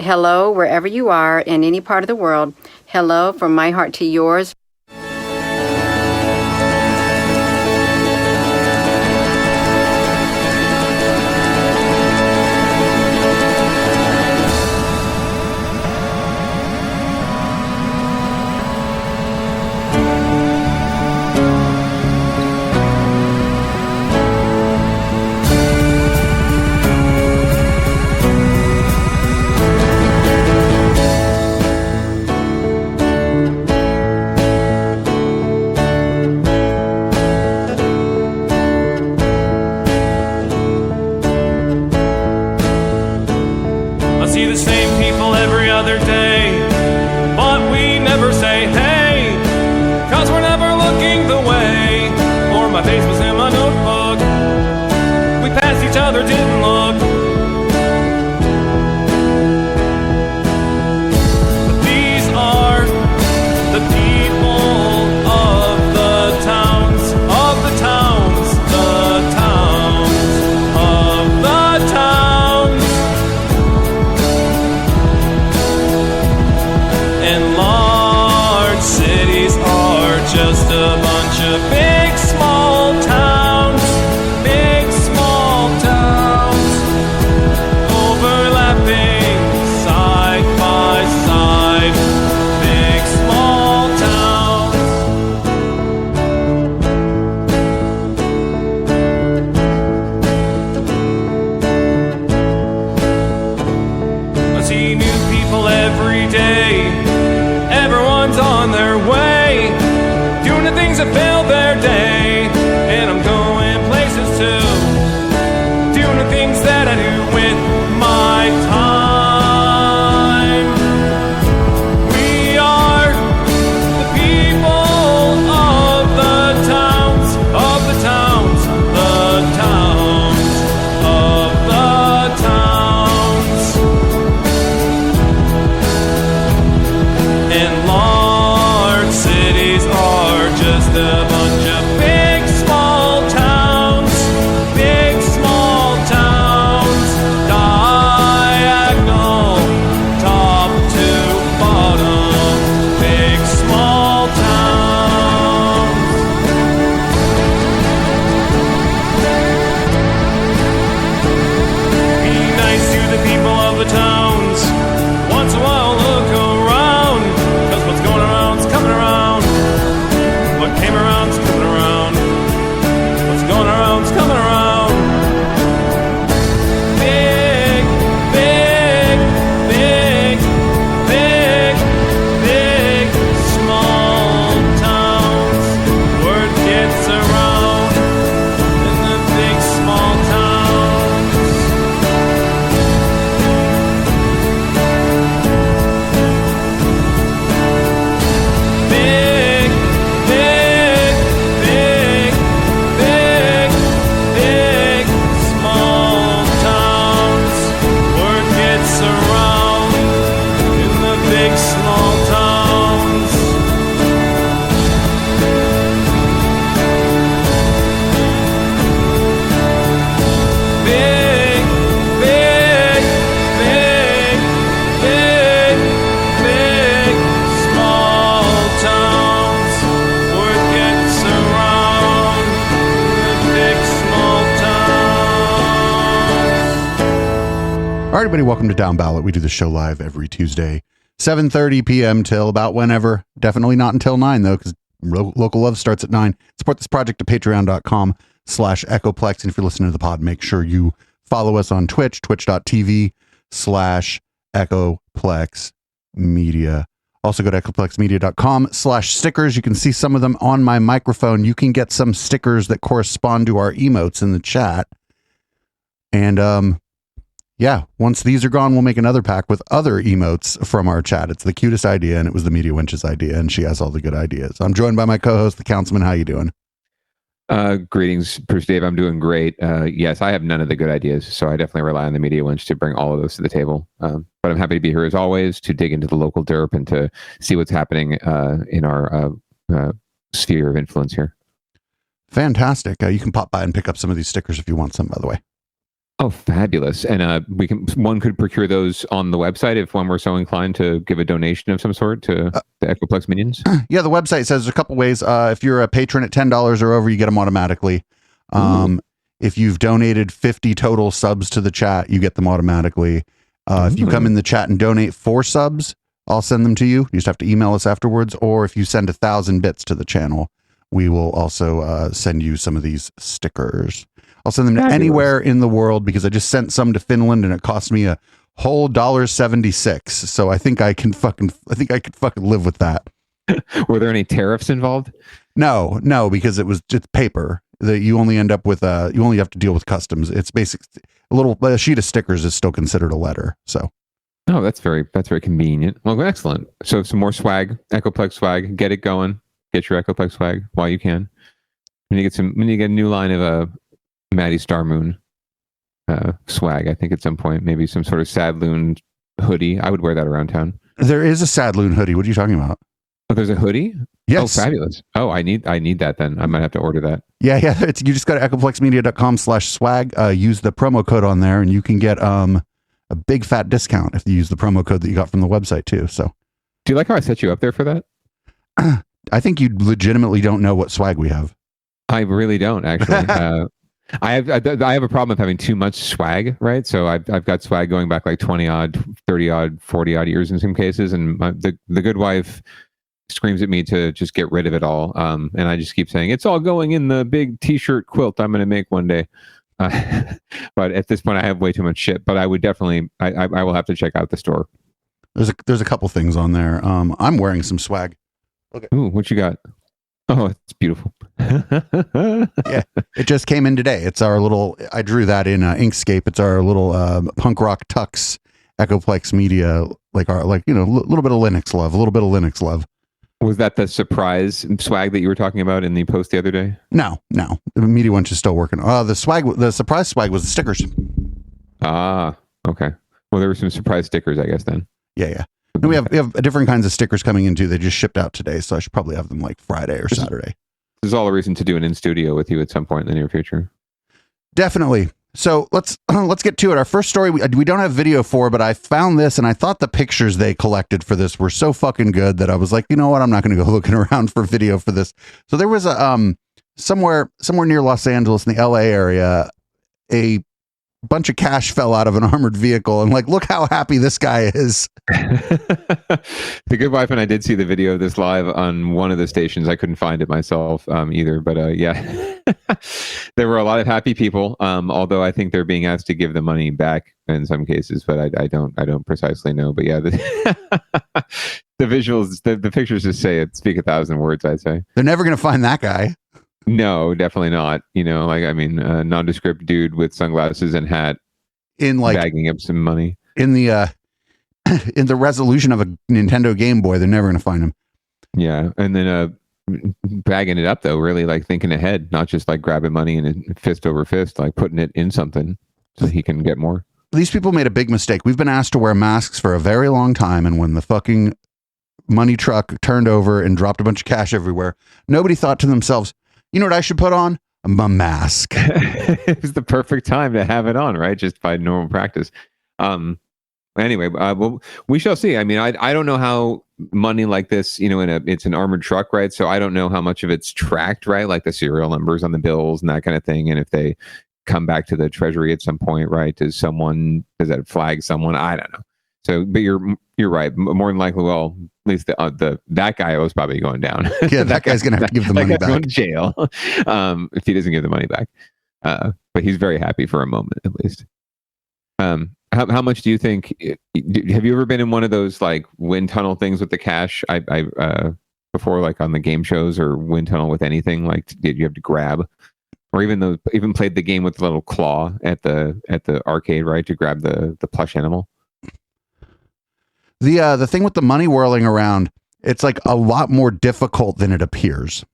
hello wherever you are in any part of the world. Hello from my heart to yours. All right, everybody, welcome to Downballot. We do the show live every Tuesday, 7:30 p.m. till about whenever. Definitely not until 9, though, because Local Love starts at 9. Support this project at patreon.com/Echoplex. And if you're listening to the pod, make sure you follow us on Twitch, twitch.tv/Echoplex Media. Also go to echoplexmedia.com/stickers. You can see some of them on my microphone. You can get some stickers that correspond to our emotes in the chat. And, yeah, once these are gone, we'll make another pack with other emotes from our chat. It's the cutest idea, and it was the Media Winch's idea, and she has all the good ideas. I'm joined by my co-host, the Councilman. How you doing? Greetings, Bruce Dave. I'm doing great. Yes, I have none of the good ideas, so I definitely rely on the Media Winch to bring all of those to the table. But I'm happy to be here as always to dig into the local derp and to see what's happening in our sphere of influence here. Fantastic. You can pop by and pick up some of these stickers if you want some, by the way. Oh, fabulous! And one could procure those on the website if one were so inclined to give a donation of some sort to the Echoplex Minions. Yeah, the website says a couple ways. If you're a patron at $10 or over, you get them automatically. If you've donated 50 total subs to the chat, you get them automatically. If you come in the chat and donate 4 subs, I'll send them to you. You just have to email us afterwards. Or if you send 1,000 bits to the channel, we will also send you some of these stickers. I'll send them to anywhere in the world because I just sent some to Finland and it cost me a whole $1.76. So I think I could fucking live with that. Were there any tariffs involved? No, because it was just paper that you only end up with. You only have to deal with customs. It's basic. A sheet of stickers is still considered a letter. So. Oh, that's very convenient. Well, excellent. So some more swag, Echoplex swag. Get it going. Get your Echoplex swag while you can. We need to get a new line of Maddie Star Moon swag. I think at some point, maybe some sort of Sad Loon hoodie. I would wear that around town. There is a Sad Loon hoodie. What are you talking about? Oh, there's a hoodie? Yes. Oh, fabulous. Oh, I need that then. I might have to order that. Yeah. You just go to echoplexmedia.com/swag. Use the promo code on there and you can get a big fat discount if you use the promo code that you got from the website too. So do you like how I set you up there for that? I think you legitimately don't know what swag we have. I really don't actually. I have a problem with having too much swag, right? So I've got swag going back like 20 odd, 30 odd, 40 odd years in some cases, and the good wife screams at me to just get rid of it all. And I just keep saying it's all going in the big T-shirt quilt I'm going to make one day. But at this point, I have way too much shit. But I would definitely, I will have to check out the store. There's a couple things on there. I'm wearing some swag. Okay. Ooh, what you got? Oh, it's beautiful. Yeah, it just came in today. It's our little, I drew that in Inkscape. It's our little punk rock tux Echoplex Media, a little bit of Linux love. Was that the surprise swag that you were talking about in the post the other day? No. The Media Wench is still working. The surprise swag was the stickers. Ah, okay. Well, there were some surprise stickers, I guess, then. Yeah. And we have different kinds of stickers coming in too. They just shipped out today, so I should probably have them like Friday or Saturday. There's all a reason to do an in-studio with you at some point in the near future. Definitely. So let's get to it. Our first story we don't have video for, but I found this and I thought the pictures they collected for this were so fucking good that I was like, you know what, I'm not going to go looking around for video for this. So there was a somewhere near Los Angeles in the LA area, a bunch of cash fell out of an armored vehicle, and look how happy this guy is. The good wife and I did see the video of this live on one of the stations. I couldn't find it myself either, but yeah, there were a lot of happy people. Although I think they're being asked to give the money back in some cases, but I don't precisely know. But yeah, the visuals, the pictures just speak 1,000 words. I'd say they're never going to find that guy. No, definitely not. A nondescript dude with sunglasses and hat in bagging up some money in the resolution of a Nintendo Game Boy. They're never going to find him. Yeah. And then bagging it up though, really thinking ahead, not just grabbing money and fist over fist, putting it in something so he can get more. These people made a big mistake. We've been asked to wear masks for a very long time. And when the fucking money truck turned over and dropped a bunch of cash everywhere, nobody thought to themselves, you know what I should put on? A mask. It was the perfect time to have it on, right? Just by normal practice. Anyway, well, we shall see. I mean, I don't know how money like this, it's an armored truck, right? So I don't know how much of it's tracked, right? Like the serial numbers on the bills and that kind of thing. And if they come back to the treasury at some point, right? Does that flag someone? I don't know. So, but you're right. More than likely, well, at least that guy was probably going down. Yeah, that guy's going to have to give the money back. Going to jail if he doesn't give the money back. But he's very happy for a moment, at least. How much do you think? Have you ever been in one of those wind tunnel things with the cash? I before, on the game shows or wind tunnel with anything. Did you have to grab, or even played the game with the little claw at the arcade, right, to grab the plush animal? The thing with the money whirling around, it's a lot more difficult than it appears.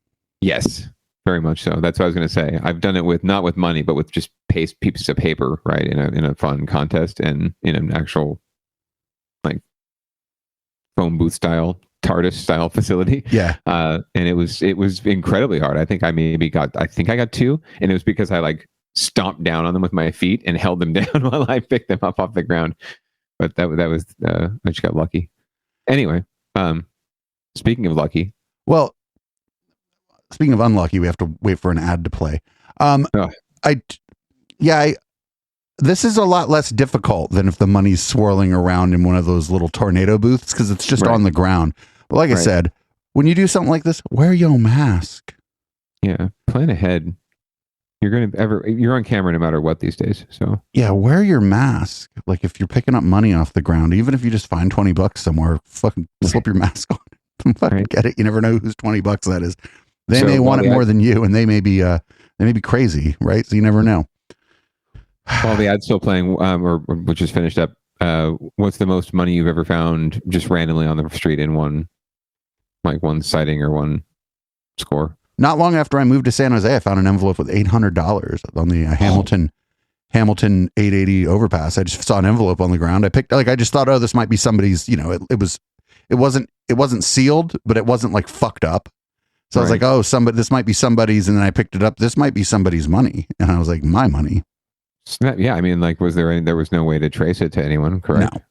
Yes, very much so. That's what I was going to say. I've done it not with money, but with just pieces of paper, right, in a fun contest and in an actual phone booth style, TARDIS style facility. Yeah. And it was incredibly hard. I think I got 2, and it was because I stomped down on them with my feet and held them down while I picked them up off the ground. But that was I just got lucky. Anyway, speaking of lucky. Well, speaking of unlucky, we have to wait for an ad to play. This is a lot less difficult than if the money's swirling around in one of those little tornado booths because it's just on the ground. But like I said, when you do something like this, wear your mask. Yeah, plan ahead. You're on camera no matter what these days. So yeah, wear your mask. Like if you're picking up money off the ground, even if you just find $20 somewhere, fucking slip your mask on. Fucking get it. You never know whose $20 that is. They may want it more than you, and they may be crazy, right? So you never know. While the ad's still playing, or which is finished up, what's the most money you've ever found just randomly on the street in one sighting or one score? Not long after I moved to San Jose, I found an envelope with $800 on the Hamilton 880 overpass. I just saw an envelope on the ground. I just thought, oh, this might be somebody's. You know, it wasn't sealed, but it wasn't like fucked up. So I was like, oh, this might be somebody's, and then I picked it up. This might be somebody's money, and I was like, my money. Yeah, I mean, like, there was no way to trace it to anyone, correct? No.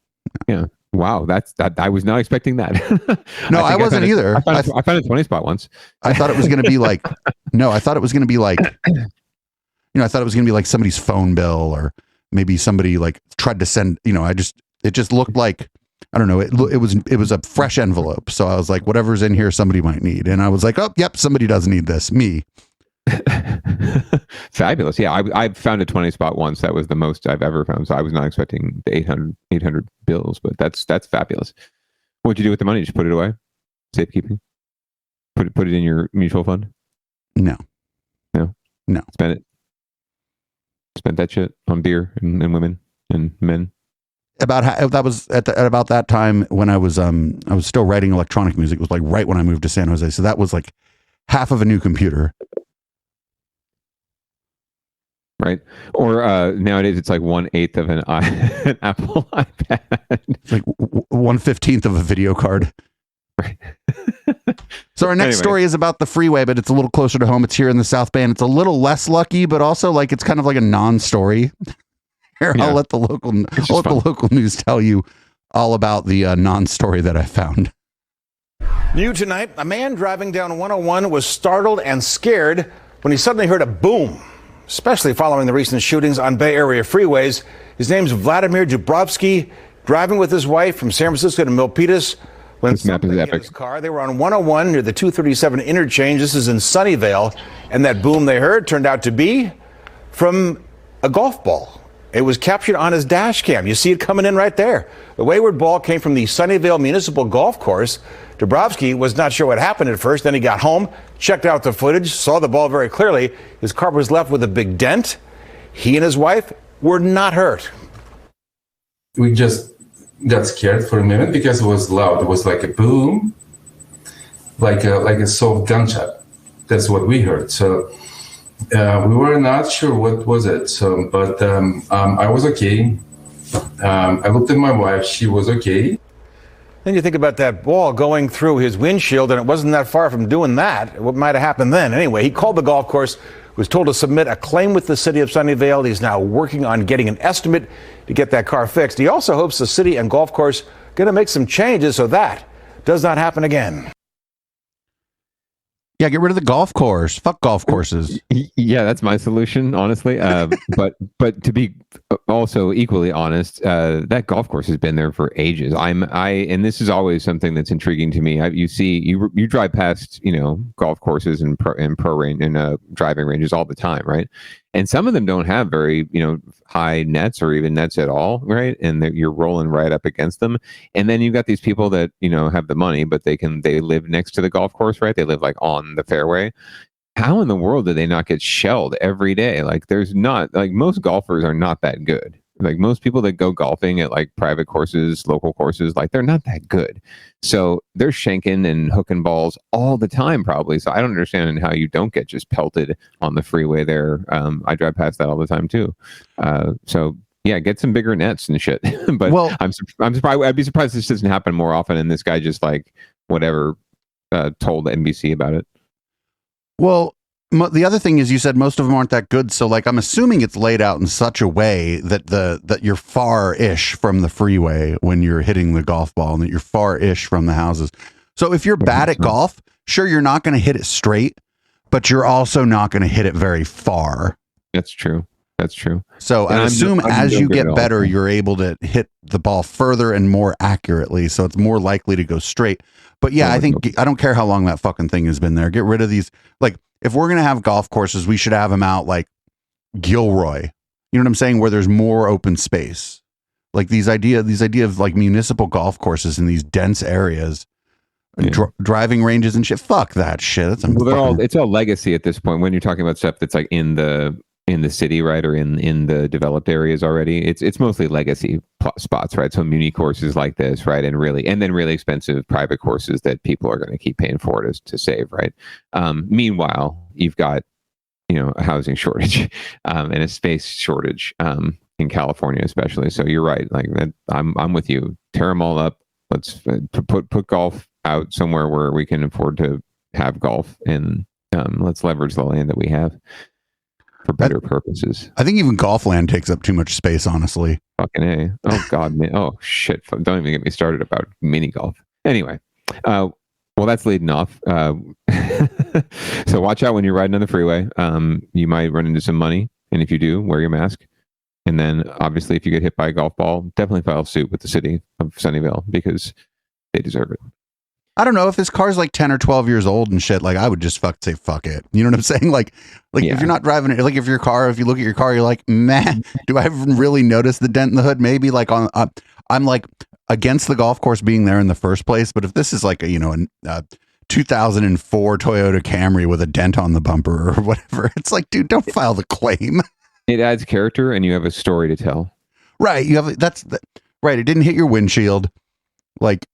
Yeah. Wow, that I was not expecting that. No, I wasn't either. I found a 20 spot once. I thought it was going to be like, I thought it was going to be like, I thought it was going to be like somebody's phone bill, or maybe somebody like tried to send, it just looked like, I don't know. It was a fresh envelope. So I was like, whatever's in here, somebody might need. And I was like, oh, yep, somebody does need this. Me. Fabulous. Yeah, I found a 20 spot once. That was the most I've ever found. So I was not expecting the 800 bills, but that's fabulous. What'd you do with the money? Just put it away? Safekeeping? Put it in your mutual fund? No. Spend it. Spent that shit on beer and women and men. That was at about that time when I was still writing electronic music. It was like right when I moved to San Jose. So that was like half of a new computer. Right. Or nowadays it's like 1/8 of an Apple iPad. It's like 1/15 of a video card. Right. So our next story is about the freeway, but it's a little closer to home. It's here in the South Bend. It's a little less lucky, but also like it's kind of like a non-story. Here, yeah. I'll let the local news tell you all about the non-story that I found. New tonight, a man driving down 101 was startled and scared when he suddenly heard a boom, especially following the recent shootings on Bay Area freeways. His name's Vladimir Dubrovsky, driving with his wife from San Francisco to Milpitas. When something hit his car, they were on 101 near the 237 interchange. This is in Sunnyvale, and that boom they heard turned out to be from a golf ball. It was captured on his dash cam. You see it coming in right there. The wayward ball came from the Sunnyvale Municipal Golf Course. Dubrovsky was not sure what happened at first. Then he got home, checked out the footage, saw the ball very clearly. His car was left with a big dent. He and his wife were not hurt. We just got scared for a minute because it was loud. It was like a boom, like a soft gunshot. That's what we heard. So we were not sure what was it. So, but I was okay. I looked at my wife. She was okay. Then you think about that ball going through his windshield, and it wasn't that far from doing that. What might have happened then? Anyway, he called the golf course, was told to submit a claim with the city of Sunnyvale. He's now working on getting an estimate to get that car fixed. He also hopes the city and golf course are going to make some changes so that does not happen again. Yeah, get rid of the golf course. Fuck golf courses. Yeah, that's my solution, honestly. But to be also equally honest, that golf course has been there for ages. And this is always something that's intriguing to me. You drive past, golf courses and pro range and driving ranges all the time, right? And some of them don't have very, high nets or even nets at all, right? And you're rolling right up against them. And then you've got these people that, have the money, but they live next to the golf course, right? They live like on the fairway. How in the world do they not get shelled every day? Like most golfers are not that good. Like most people that go golfing at like private courses, local courses, like they're not that good. So they're shanking and hooking balls all the time, probably. So I don't understand how you don't get just pelted on the freeway there. I drive past that all the time too. So yeah, get some bigger nets and shit. But I'm surprised. I'd be surprised this doesn't happen more often. And this guy just like whatever told NBC about it. Well, the other thing is you said most of them aren't that good. So like, I'm assuming it's laid out in such a way that that you're far-ish from the freeway when you're hitting the golf ball and that you're far-ish from the houses. So if you're bad at golf, sure, you're not going to hit it straight, but you're also not going to hit it very far. That's true. That's true. So I assume as you get better, you're able to hit the ball further and more accurately. So it's more likely to go straight. But yeah, I think I don't care how long that fucking thing has been there. Get rid of these. Like, if we're going to have golf courses, we should have them out like Gilroy. You know what I'm saying? Where there's more open space. Like these idea of like municipal golf courses in these dense areas, driving ranges and shit. Fuck that shit. It's all legacy at this point. When you're talking about stuff that's like in the city, right, or in the developed areas already, it's mostly legacy spots, right? So muni courses like this, right, and then really expensive private courses that people are going to keep paying for to save, right? Meanwhile, you've got a housing shortage and a space shortage in California, especially. So you're right. Like I'm with you. Tear them all up. Let's put golf out somewhere where we can afford to have golf, and let's leverage the land that we have for better purposes. I think even golf land takes up too much space, honestly. Fucking A. Oh, God, man. Oh, shit. Don't even get me started about mini golf. Anyway, well, that's leading off. So watch out when you're riding on the freeway. You might run into some money, and if you do, wear your mask. And then, obviously, if you get hit by a golf ball, definitely file suit with the city of Sunnyvale because they deserve it. I don't know if this car's like 10 or 12 years old and shit. Like I would just say, fuck it. You know what I'm saying? Like if you're not driving it, like if you look at your car, you're like, man, do I really notice the dent in the hood? Maybe like I'm like against the golf course being there in the first place. But if this is like a 2004 Toyota Camry with a dent on the bumper or whatever, it's like, dude, don't file the claim. It adds character and you have a story to tell. Right. Right. It didn't hit your windshield. Like,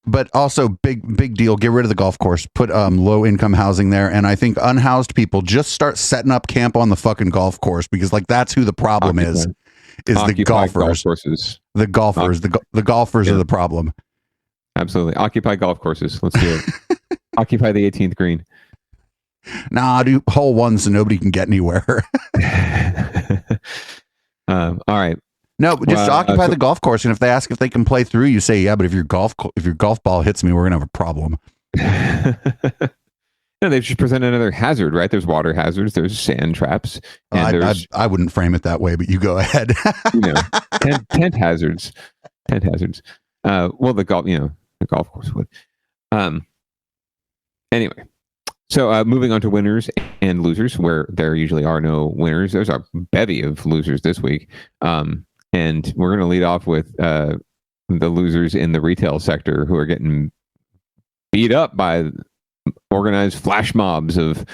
but also big deal. Get rid of the golf course. Put low income housing there, and I think unhoused people just start setting up camp on the fucking golf course because like that's who the problem is the golfers. The golfers. The golfers are the problem. Absolutely. Occupy golf courses. Let's do it. Occupy the 18th green. Nah, do hole one so nobody can get anywhere. All right. No, but just occupy the golf course, and if they ask if they can play through, you say, "Yeah, but if your golf ball hits me, we're gonna have a problem." No, they should present another hazard, right? There's water hazards, there's sand traps, and I wouldn't frame it that way, but you go ahead. Tent hazards. Well, the golf course would. Anyway, so moving on to winners and losers, where there usually are no winners. There's a bevy of losers this week. And we're going to lead off with the losers in the retail sector who are getting beat up by organized flash mobs of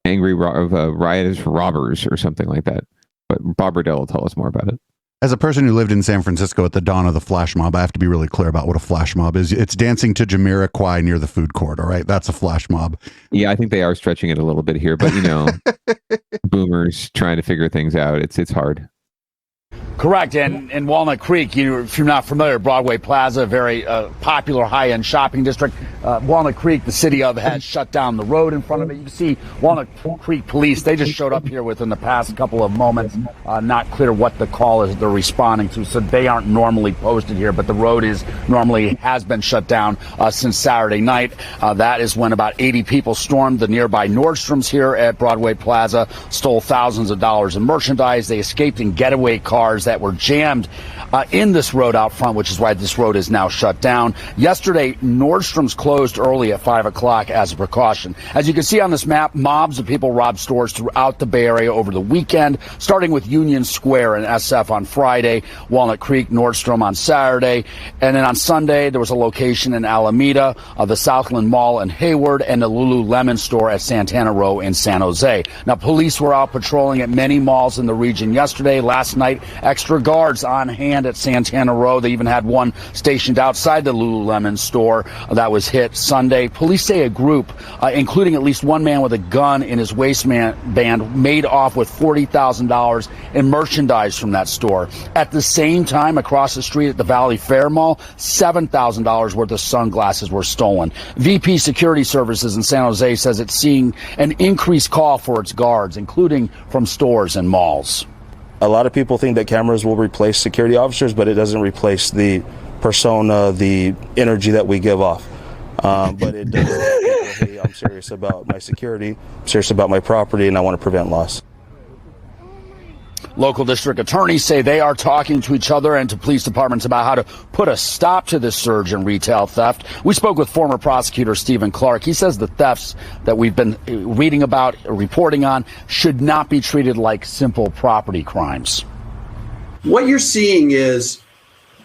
riotous robbers or something like that. But Bob Riddell will tell us more about it. As a person who lived in San Francisco at the dawn of the flash mob, I have to be really clear about what a flash mob is. It's dancing to Jamiroquai near the food court, all right? That's a flash mob. Yeah, I think they are stretching it a little bit here, but boomers trying to figure things out. It's hard. Correct. And in Walnut Creek, if you're not familiar, Broadway Plaza, very popular high-end shopping district. Walnut Creek, the city of, has shut down the road in front of it. You can see Walnut Creek police, they just showed up here within the past couple of moments. Not clear what the call is they're responding to, so they aren't normally posted here, but the road has been shut down since Saturday night. That is when about 80 people stormed the nearby Nordstrom's here at Broadway Plaza, stole thousands of dollars in merchandise. They escaped in getaway cars that were jammed in this road out front, which is why this road is now shut down. Yesterday, Nordstrom's closed early at 5 o'clock as a precaution. As you can see on this map, mobs of people robbed stores throughout the Bay Area over the weekend, starting with Union Square and SF on Friday, Walnut Creek, Nordstrom on Saturday, and then on Sunday, there was a location in Alameda, the Southland Mall in Hayward, and the Lululemon store at Santana Row in San Jose. Now, police were out patrolling at many malls in the region yesterday. Last night, extra guards on hand weekend at Santana Row. They even had one stationed outside the Lululemon store that was hit Sunday. Police say a group, including at least one man with a gun in his waistband, made off with $40,000 in merchandise from that store. At the same time, across the street at the Valley Fair Mall, $7,000 worth of sunglasses were stolen. VP Security Services in San Jose says it's seeing an increased call for its guards, including from stores and malls. A lot of people think that cameras will replace security officers, but it doesn't replace the persona, the energy that we give off. But it does. Hey, I'm serious about my security, I'm serious about my property, and I want to prevent loss. Local district attorneys say they are talking to each other and to police departments about how to put a stop to this surge in retail theft. We spoke with former prosecutor Stephen Clark. He says the thefts that we've been reading about, reporting on, should not be treated like simple property crimes. What you're seeing is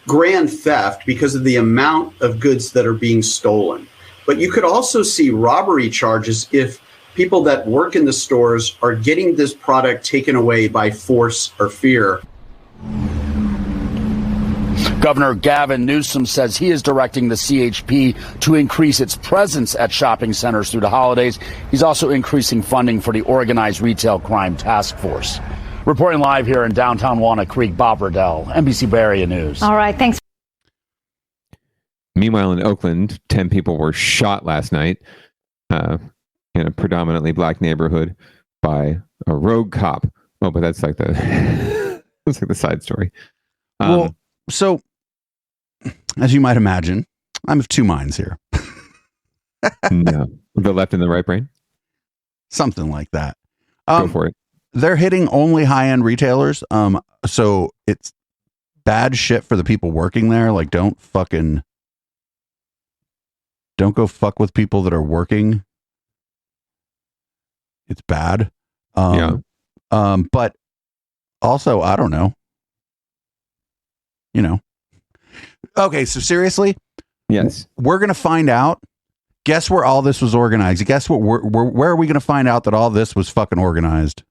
grand theft because of the amount of goods that are being stolen. But you could also see robbery charges if people that work in the stores are getting this product taken away by force or fear. Governor Gavin Newsom says he is directing the CHP to increase its presence at shopping centers through the holidays. He's also increasing funding for the Organized Retail Crime Task Force. Reporting live here in downtown Walnut Creek, Bob Riddell, NBC Bay Area News. All right, thanks. Meanwhile, in Oakland, 10 people were shot last night in a predominantly black neighborhood by a rogue cop. Oh, but that's like the that's like the side story. Well, so as you might imagine, I'm of two minds here. No, the left and the right brain, something like that. Go for it. They're hitting only high-end retailers. So it's bad shit for the people working there. Like, don't go fuck with people that are working. It's bad. But also, I don't know. Okay, so seriously? Yes. We're going to find out. Guess where all this was organized? Guess what? Where are we going to find out that all this was fucking organized?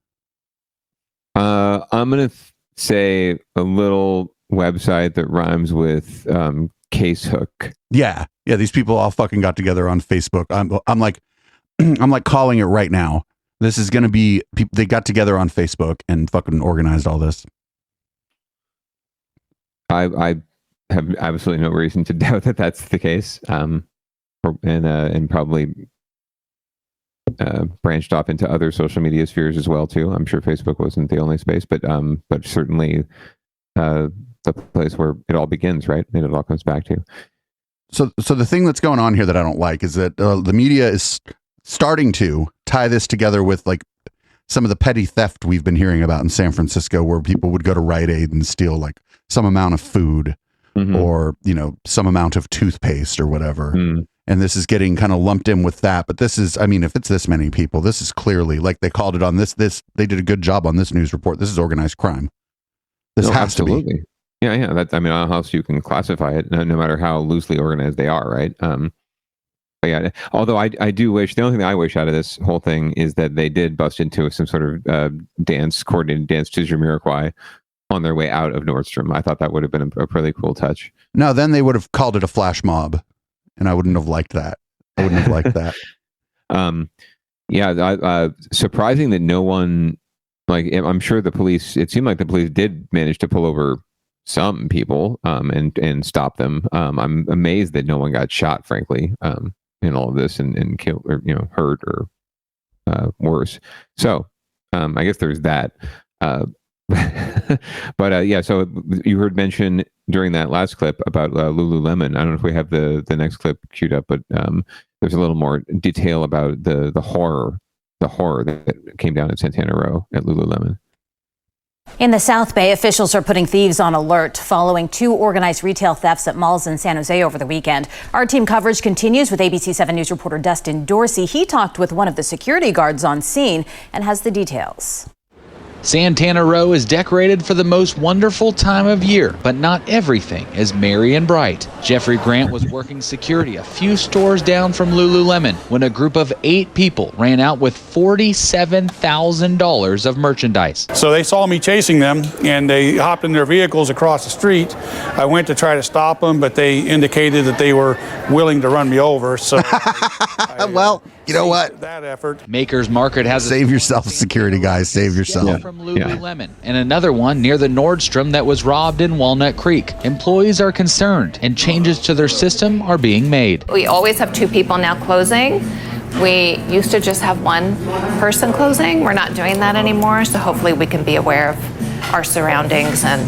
I'm going to say a little website that rhymes with Casehook. Yeah. These people all fucking got together on Facebook. I'm like calling it right now. This is going to be people. They got together on Facebook and fucking organized all this. I have absolutely no reason to doubt that that's the case. And probably branched off into other social media spheres as well too. I'm sure Facebook wasn't the only space, but certainly the place where it all begins, right? And it all comes back to. So the thing that's going on here that I don't like is that the media is starting to tie this together with like some of the petty theft we've been hearing about in San Francisco, where people would go to Rite Aid and steal like some amount of food or, some amount of toothpaste or whatever. And this is getting kind of lumped in with that. But this is, if it's this many people, this is clearly, like they called it on this, they did a good job on this news report. This is organized crime. This has to be. Yeah. That's, I don't know how else you can classify it, no matter how loosely organized they are, right? But yeah, although I do wish, the only thing that I wish out of this whole thing is that they did bust into some sort of coordinated dance to Jamiroquai on their way out of Nordstrom. I thought that would have been a really cool touch. No, then they would have called it a flash mob, and I wouldn't have liked that. Surprising that no one, like, I'm sure the police, it seemed like the police did manage to pull over some people and stop them. I'm amazed that no one got shot, frankly, in all of this and killed or hurt or worse. So I guess there's that. But so you heard mention during that last clip about Lululemon. I don't know if we have the next clip queued up, but there's a little more detail about the horror that came down at Santana Row at Lululemon. In the South Bay, officials are putting thieves on alert following 2 organized retail thefts at malls in San Jose over the weekend. Our team coverage continues with ABC 7 News reporter Dustin Dorsey. He talked with one of the security guards on scene and has the details. Santana Row is decorated for the most wonderful time of year, but not everything is merry and bright. Jeffrey Grant was working security a few stores down from Lululemon when a group of 8 people ran out with $47,000 of merchandise. So they saw me chasing them, and they hopped in their vehicles across the street. I went to try to stop them, but they indicated that they were willing to run me over. So, well, you know what? That effort. Makers Market has Save yourself, security guys. Save yourself. From Lululemon, and another one near the Nordstrom that was robbed in Walnut Creek. Employees are concerned, and changes to their system are being made. We always have 2 people now closing. We used to just have 1 person closing. We're not doing that anymore, so hopefully we can be aware of our surroundings and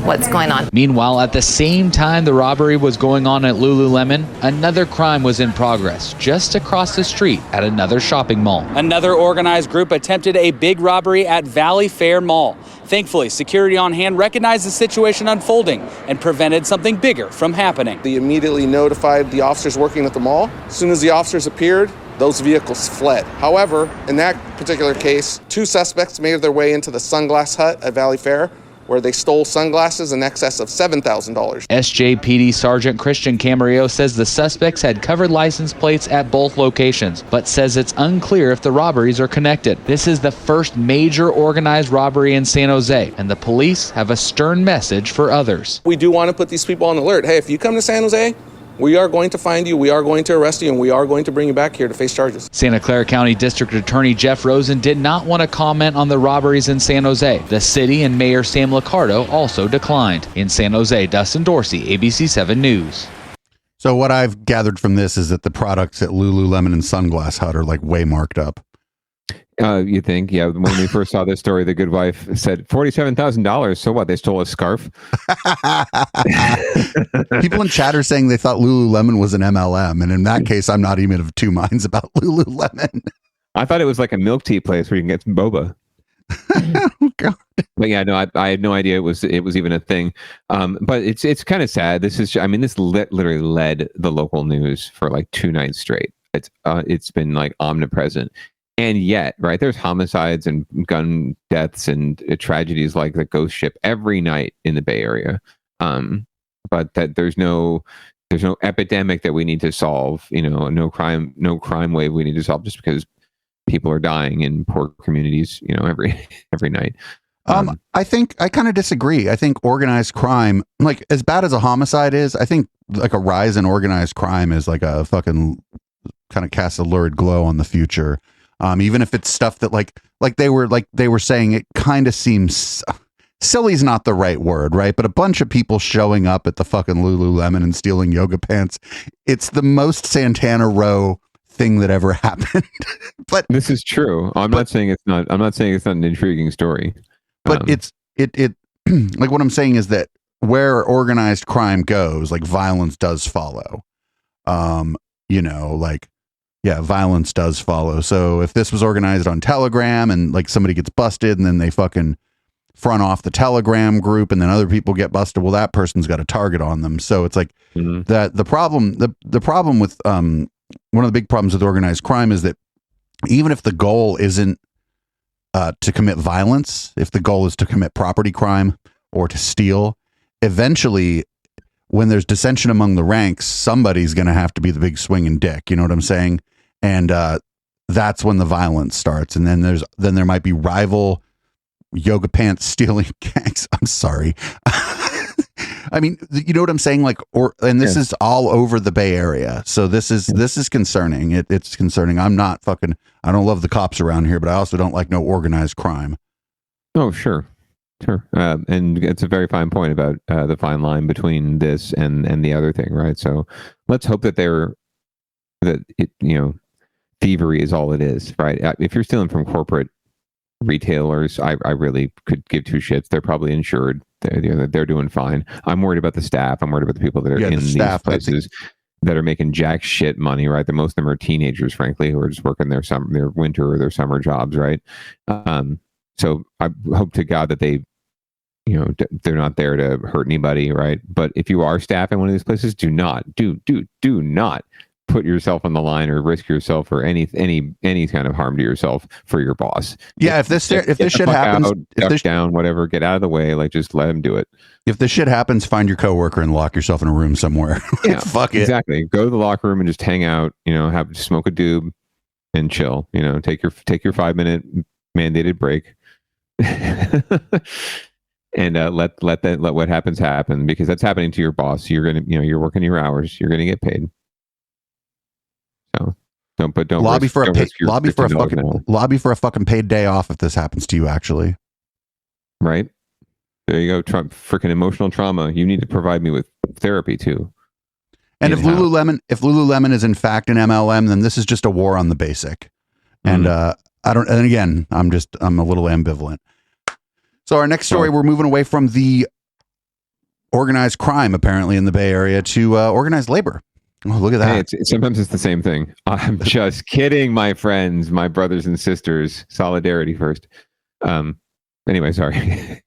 what's going on. Meanwhile, at the same time the robbery was going on at Lululemon, another crime was in progress just across the street at another shopping mall. Another organized group attempted a big robbery at Valley Fair Mall. Thankfully, security on hand recognized the situation unfolding and prevented something bigger from happening. They immediately notified the officers working at the mall. As soon as the officers appeared, those vehicles fled. However, in that particular case, 2 suspects made their way into the Sunglass Hut at Valley Fair, where they stole sunglasses in excess of $7,000. SJPD Sergeant Christian Camarillo says the suspects had covered license plates at both locations, but says it's unclear if the robberies are connected. This is the first major organized robbery in San Jose, and the police have a stern message for others. We do want to put these people on alert. Hey, if you come to San Jose, we are going to find you, we are going to arrest you, and we are going to bring you back here to face charges. Santa Clara County District Attorney Jeff Rosen did not want to comment on the robberies in San Jose. The city and Mayor Sam Liccardo also declined. In San Jose, Dustin Dorsey, ABC 7 News. So what I've gathered from this is that the products at Lululemon and Sunglass Hut are like way marked up. You think? Yeah. When we first saw this story, the good wife said $47,000. So what? They stole a scarf. People in chat are saying they thought Lululemon was an MLM, and in that case, I'm not even of 2 minds about Lululemon. I thought it was like a milk tea place where you can get some boba. Oh, God. But yeah, no, I had no idea it was even a thing. But it's kind of sad. This literally led the local news for like 2 nights straight. It's been like omnipresent. And yet, right, there's homicides and gun deaths and tragedies like the ghost ship every night in the Bay Area. But that there's no epidemic that we need to solve, no crime wave we need to solve just because people are dying in poor communities, every night. I think I kind of disagree. I think organized crime, like as bad as a homicide is, I think like a rise in organized crime is like a fucking kind of casts a lurid glow on the future. Even if it's stuff that like they were saying, it kind of seems silly is not the right word, right? But a bunch of people showing up at the fucking Lululemon and stealing yoga pants. It's the most Santana Row thing that ever happened. But this is true. I'm not saying it's not an intriguing story. But it like what I'm saying is that where organized crime goes, like violence does follow. Violence does follow. So if this was organized on Telegram and like somebody gets busted and then they fucking front off the Telegram group and then other people get busted, well, that person's got a target on them. So it's like that the problem with one of the big problems with organized crime is that even if the goal isn't to commit violence, if the goal is to commit property crime or to steal, eventually when there's dissension among the ranks, somebody's going to have to be the big swinging dick. You know what I'm saying? And that's when the violence starts. And then there might be rival yoga pants stealing gangs. I'm sorry. I mean, you know what I'm saying? Like, this is all over the Bay Area. So this is concerning. It's concerning. I don't love the cops around here, but I also don't like no organized crime. Oh, sure. And it's a very fine point about the fine line between this and the other thing, right? So let's hope that thievery is all it is, right? If you're stealing from corporate retailers, I really could give 2 shits. They're probably insured. They're doing fine. I'm worried about the staff. I'm worried about the people that are in these places that are making jack shit money, right? Most of them are teenagers, frankly, who are just working their winter or their summer jobs, right? So I hope to God that they, they're not there to hurt anybody, right? But if you are staffing one of these places, do not put yourself on the line or risk yourself or any kind of harm to yourself for your boss. Yeah, if this shit happens, duck down, whatever, get out of the way. Like, just let him do it. If this shit happens, find your coworker and lock yourself in a room somewhere. Yeah, fuck it. Exactly. Go to the locker room and just hang out. Smoke a doob and chill. Take your 5-minute mandated break. And let what happens happen, because that's happening to your boss. You're gonna, you're working your hours. You're gonna get paid. So don't lobby for a fucking paid day off if this happens to you. Actually, right there you go. Freaking emotional trauma. You need to provide me with therapy too. And if Lululemon is in fact an MLM, then this is just a war on the basic. And I don't. And again, I'm a little ambivalent. So our next story, we're moving away from the organized crime, apparently, in the Bay Area to organized labor. Oh, look at that. Hey, sometimes it's the same thing. I'm just kidding, my friends, my brothers and sisters. Solidarity first. Anyway, sorry.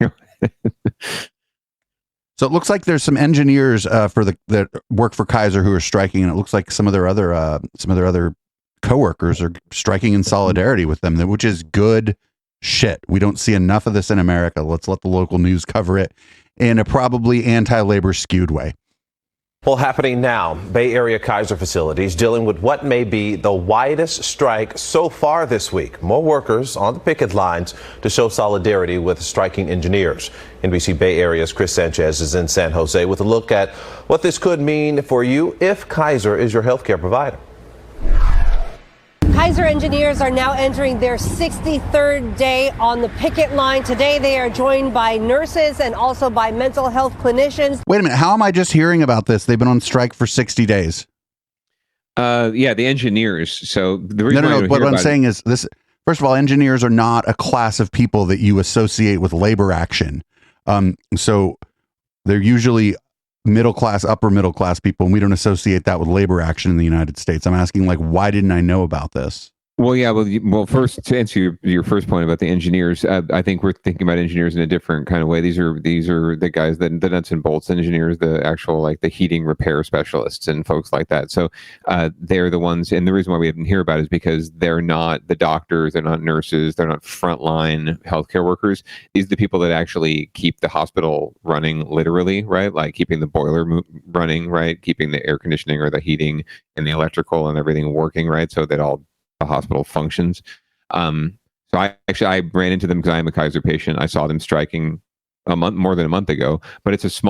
So it looks like there's some engineers that work for Kaiser who are striking, and it looks like some of their other coworkers are striking in solidarity with them, which is good shit. We don't see enough of this in America. Let's let the local news cover it in a probably anti-labor skewed way. Well, happening now, Bay Area Kaiser facilities dealing with what may be the widest strike so far this week. More workers on the picket lines to show solidarity with striking engineers. NBC Bay Area's Chris Sanchez is in San Jose with a look at what this could mean for you if Kaiser is your healthcare provider. Kaiser engineers are now entering their 63rd day on the picket line. Today, they are joined by nurses and also by mental health clinicians. Wait a minute. How am I just hearing about this? They've been on strike for 60 days. Yeah, the engineers. So the reason no. What I'm saying is this. First of all, engineers are not a class of people that you associate with labor action. So they're usually middle class, upper middle class people, and we don't associate that with labor action in the United States. I'm asking, like, why didn't I know about this? Well, yeah. Well, first, to answer your first point about the engineers, I think we're thinking about engineers in a different kind of way. These are the guys, the nuts and bolts engineers, the actual, like, the heating repair specialists and folks like that. So they're the ones, and the reason why we didn't hear about it is because they're not the doctors, they're not nurses, they're not frontline healthcare workers. These are the people that actually keep the hospital running, literally, right? Like keeping the boiler running, right? Keeping the air conditioning or the heating and the electrical and everything working, right? So that all the hospital functions. So I ran into them because I am a Kaiser patient. I saw them striking more than a month ago, but it's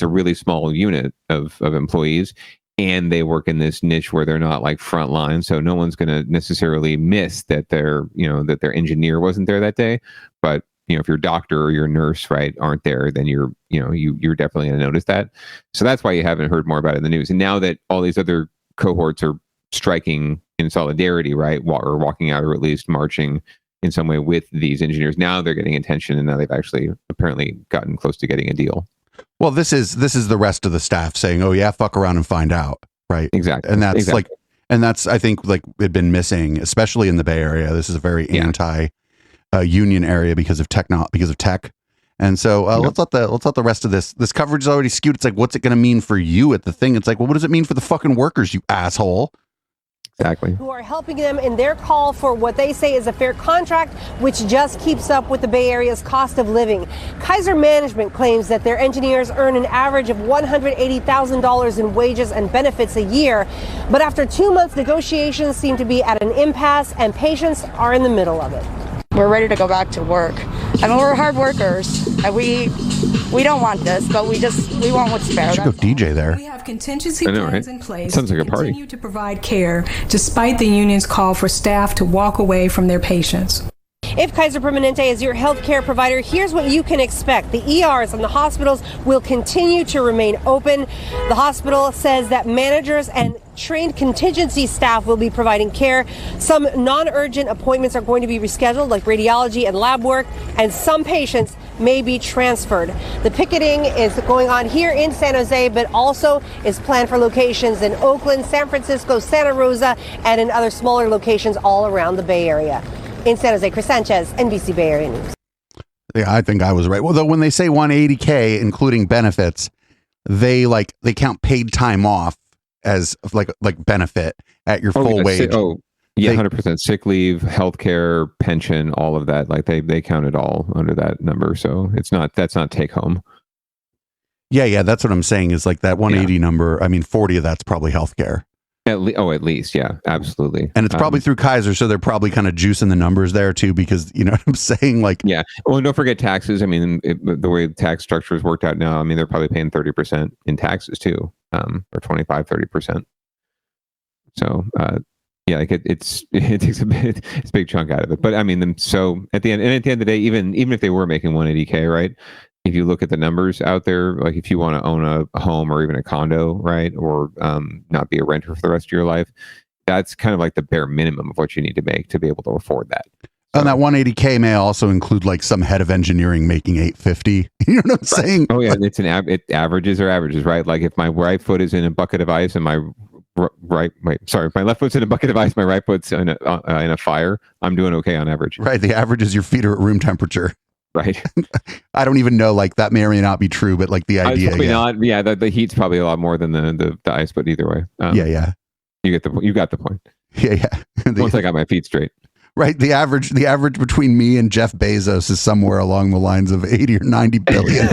a really small unit of employees, and they work in this niche where they're not like frontline. So no one's going to necessarily miss that their engineer wasn't there that day. But if your doctor or your nurse, right, aren't there, then you're definitely going to notice that. So that's why you haven't heard more about it in the news. And now that all these other cohorts are striking in solidarity, right, or walking out, or at least marching in some way with these engineers, now they're getting attention, and now they've actually apparently gotten close to getting a deal. Well, this is the rest of the staff saying, "Oh yeah, fuck around and find out," right? Exactly, and that's I think like it had been missing, especially in the Bay Area. This is a very anti-union area because of tech. And so let's let the rest of this coverage is already skewed. It's like, what's it going to mean for you at the thing? It's like, well, what does it mean for the fucking workers, you asshole? Exactly. Who are helping them in their call for what they say is a fair contract, which just keeps up with the Bay Area's cost of living. Kaiser management claims that their engineers earn an average of $180,000 in wages and benefits a year. But after 2 months, negotiations seem to be at an impasse, and patients are in the middle of it. We're ready to go back to work. I mean, we're hard workers. We don't want this, but we want what's fair. I should go DJ there. We have contingency plans in place Sounds like a party. Continue to provide care despite the union's call for staff to walk away from their patients. If Kaiser Permanente is your healthcare provider, here's what you can expect. The ERs and the hospitals will continue to remain open. The hospital says that managers and trained contingency staff will be providing care. Some non-urgent appointments are going to be rescheduled, like radiology and lab work, and some patients may be transferred. The picketing is going on here in San Jose, but also is planned for locations in Oakland, San Francisco, Santa Rosa, and in other smaller locations all around the Bay Area. In San Jose, Chris Sanchez, NBC Bay Area News. Yeah, I think I was right. Well, though, when they say 180K, including benefits, they count paid time off as like benefit at your full wage. 100% sick leave, healthcare, pension, all of that. Like they count it all under that number. So that's not take home. Yeah, that's what I'm saying is like that 180 number. I mean, 40 of that's probably healthcare. At least, yeah, absolutely. And it's probably through Kaiser, so they're probably kind of juicing the numbers there too, because you know what I'm saying? Like, yeah. Well, don't forget taxes. I mean, the way the tax structure is worked out now, I mean, they're probably paying 30% in taxes too, or 25-30%. So, yeah, like it takes it's a big chunk out of it. But I mean, so at the end of the day, even if they were making 180K, right? If you look at the numbers out there, like if you want to own a home or even a condo, right, or not be a renter for the rest of your life, that's kind of like the bare minimum of what you need to make to be able to afford that. And that 180K may also include like some head of engineering making 850. You know what I'm saying? Oh yeah, it's averages are averages, right? Like if my right foot is in a bucket of ice and my if my left foot's in a bucket of ice, my right foot's in a fire, I'm doing okay on average. Right. The average is your feet are at room temperature. Right. I don't even know, like that may or may not be true, but like the idea. Probably not. Yeah. The heat's probably a lot more than the ice, but either way. Yeah. You got the point. Yeah. Once I got my feet straight. Right. The average between me and Jeff Bezos is somewhere along the lines of 80 or 90 billion.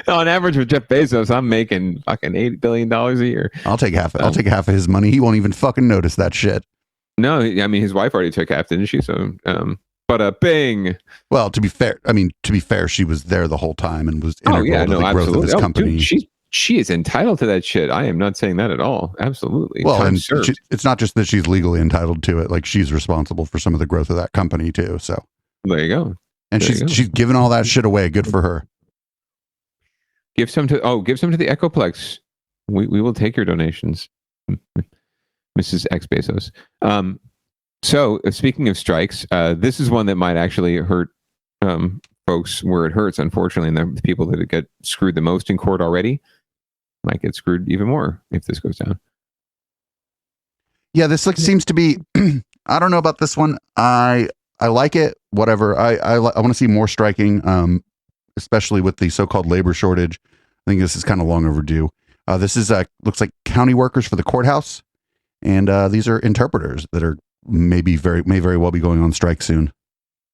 On average with Jeff Bezos, I'm making fucking $80 billion a year. I'll take half of his money. He won't even fucking notice that shit. No, I mean his wife already took half, didn't she? So but bing. Well, to be fair, she was there the whole time and was integral to the growth of this company. Dude, she is entitled to that shit. I am not saying that at all. Absolutely. Well, and it's not just that she's legally entitled to it. Like she's responsible for some of the growth of that company too. So there you go. And she's giving all that shit away. Good for her. Give some to the Echoplex. We will take your donations, Mrs. X Bezos. So speaking of strikes, this is one that might actually hurt folks where it hurts, unfortunately, and the people that get screwed the most in court already might get screwed even more if this goes down. Yeah, this seems to be. I don't know about this one. I like it. Whatever. I want to see more striking, especially with the so-called labor shortage. I think this is kind of long overdue. This is looks like county workers for the courthouse, and these are interpreters that are may very well be going on strike soon.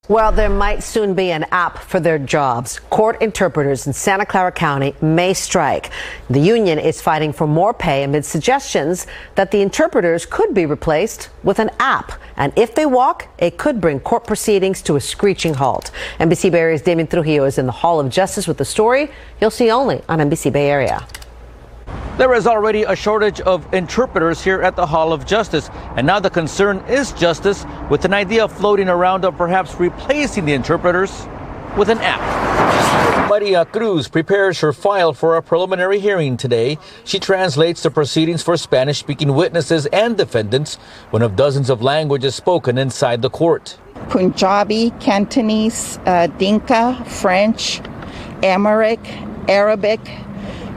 Well, there might soon be an app for their jobs. Court interpreters in Santa Clara County may strike. The union is fighting for more pay amid suggestions that the interpreters could be replaced with an app. And if they walk, it could bring court proceedings to a screeching halt. NBC Bay Area's Damien Trujillo is in the Hall of Justice with the story you'll see only on NBC Bay Area. There is already a shortage of interpreters here at the Hall of Justice, and now the concern is justice, with an idea floating around of perhaps replacing the interpreters with an app. Maria Cruz prepares her file for a preliminary hearing today. She translates the proceedings for Spanish-speaking witnesses and defendants, one of dozens of languages spoken inside the court. Punjabi, Cantonese, Dinka, French, Amharic, Arabic,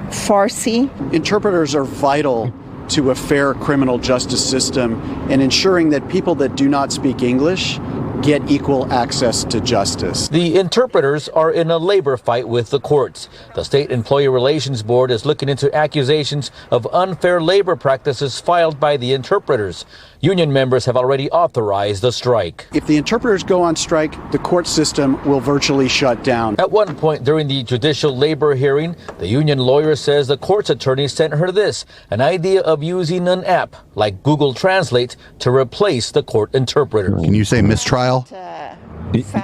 Farsi. Interpreters are vital to a fair criminal justice system and ensuring that people that do not speak English get equal access to justice. The interpreters are in a labor fight with the courts. The State Employee Relations Board is looking into accusations of unfair labor practices filed by the interpreters. Union members have already authorized the strike. If the interpreters go on strike, the court system will virtually shut down. At one point during the judicial labor hearing, the union lawyer says the court's attorney sent her this, an idea of using an app like Google Translate to replace the court interpreter. Can you say mistrial?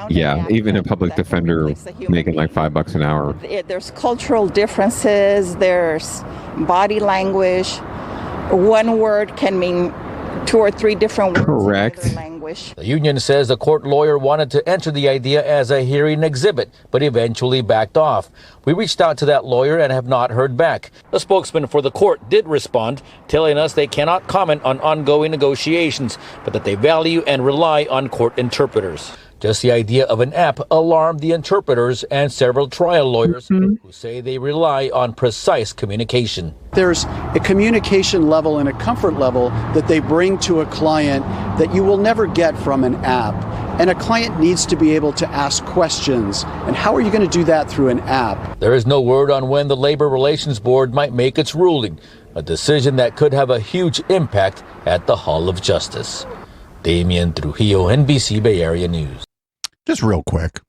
Yeah, even a public defender making like $5 an hour. There's cultural differences, there's body language. One word can mean 2 or 3 different words. Correct. In either language. The union says the court lawyer wanted to enter the idea as a hearing exhibit, but eventually backed off. We reached out to that lawyer and have not heard back. A spokesman for the court did respond, telling us they cannot comment on ongoing negotiations, but that they value and rely on court interpreters. Just the idea of an app alarmed the interpreters and several trial lawyers who say they rely on precise communication. There's a communication level and a comfort level that they bring to a client that you will never get from an app. And a client needs to be able to ask questions. And how are you going to do that through an app? There is no word on when the Labor Relations Board might make its ruling, a decision that could have a huge impact at the Hall of Justice. Damian Trujillo, NBC Bay Area News. Just real quick.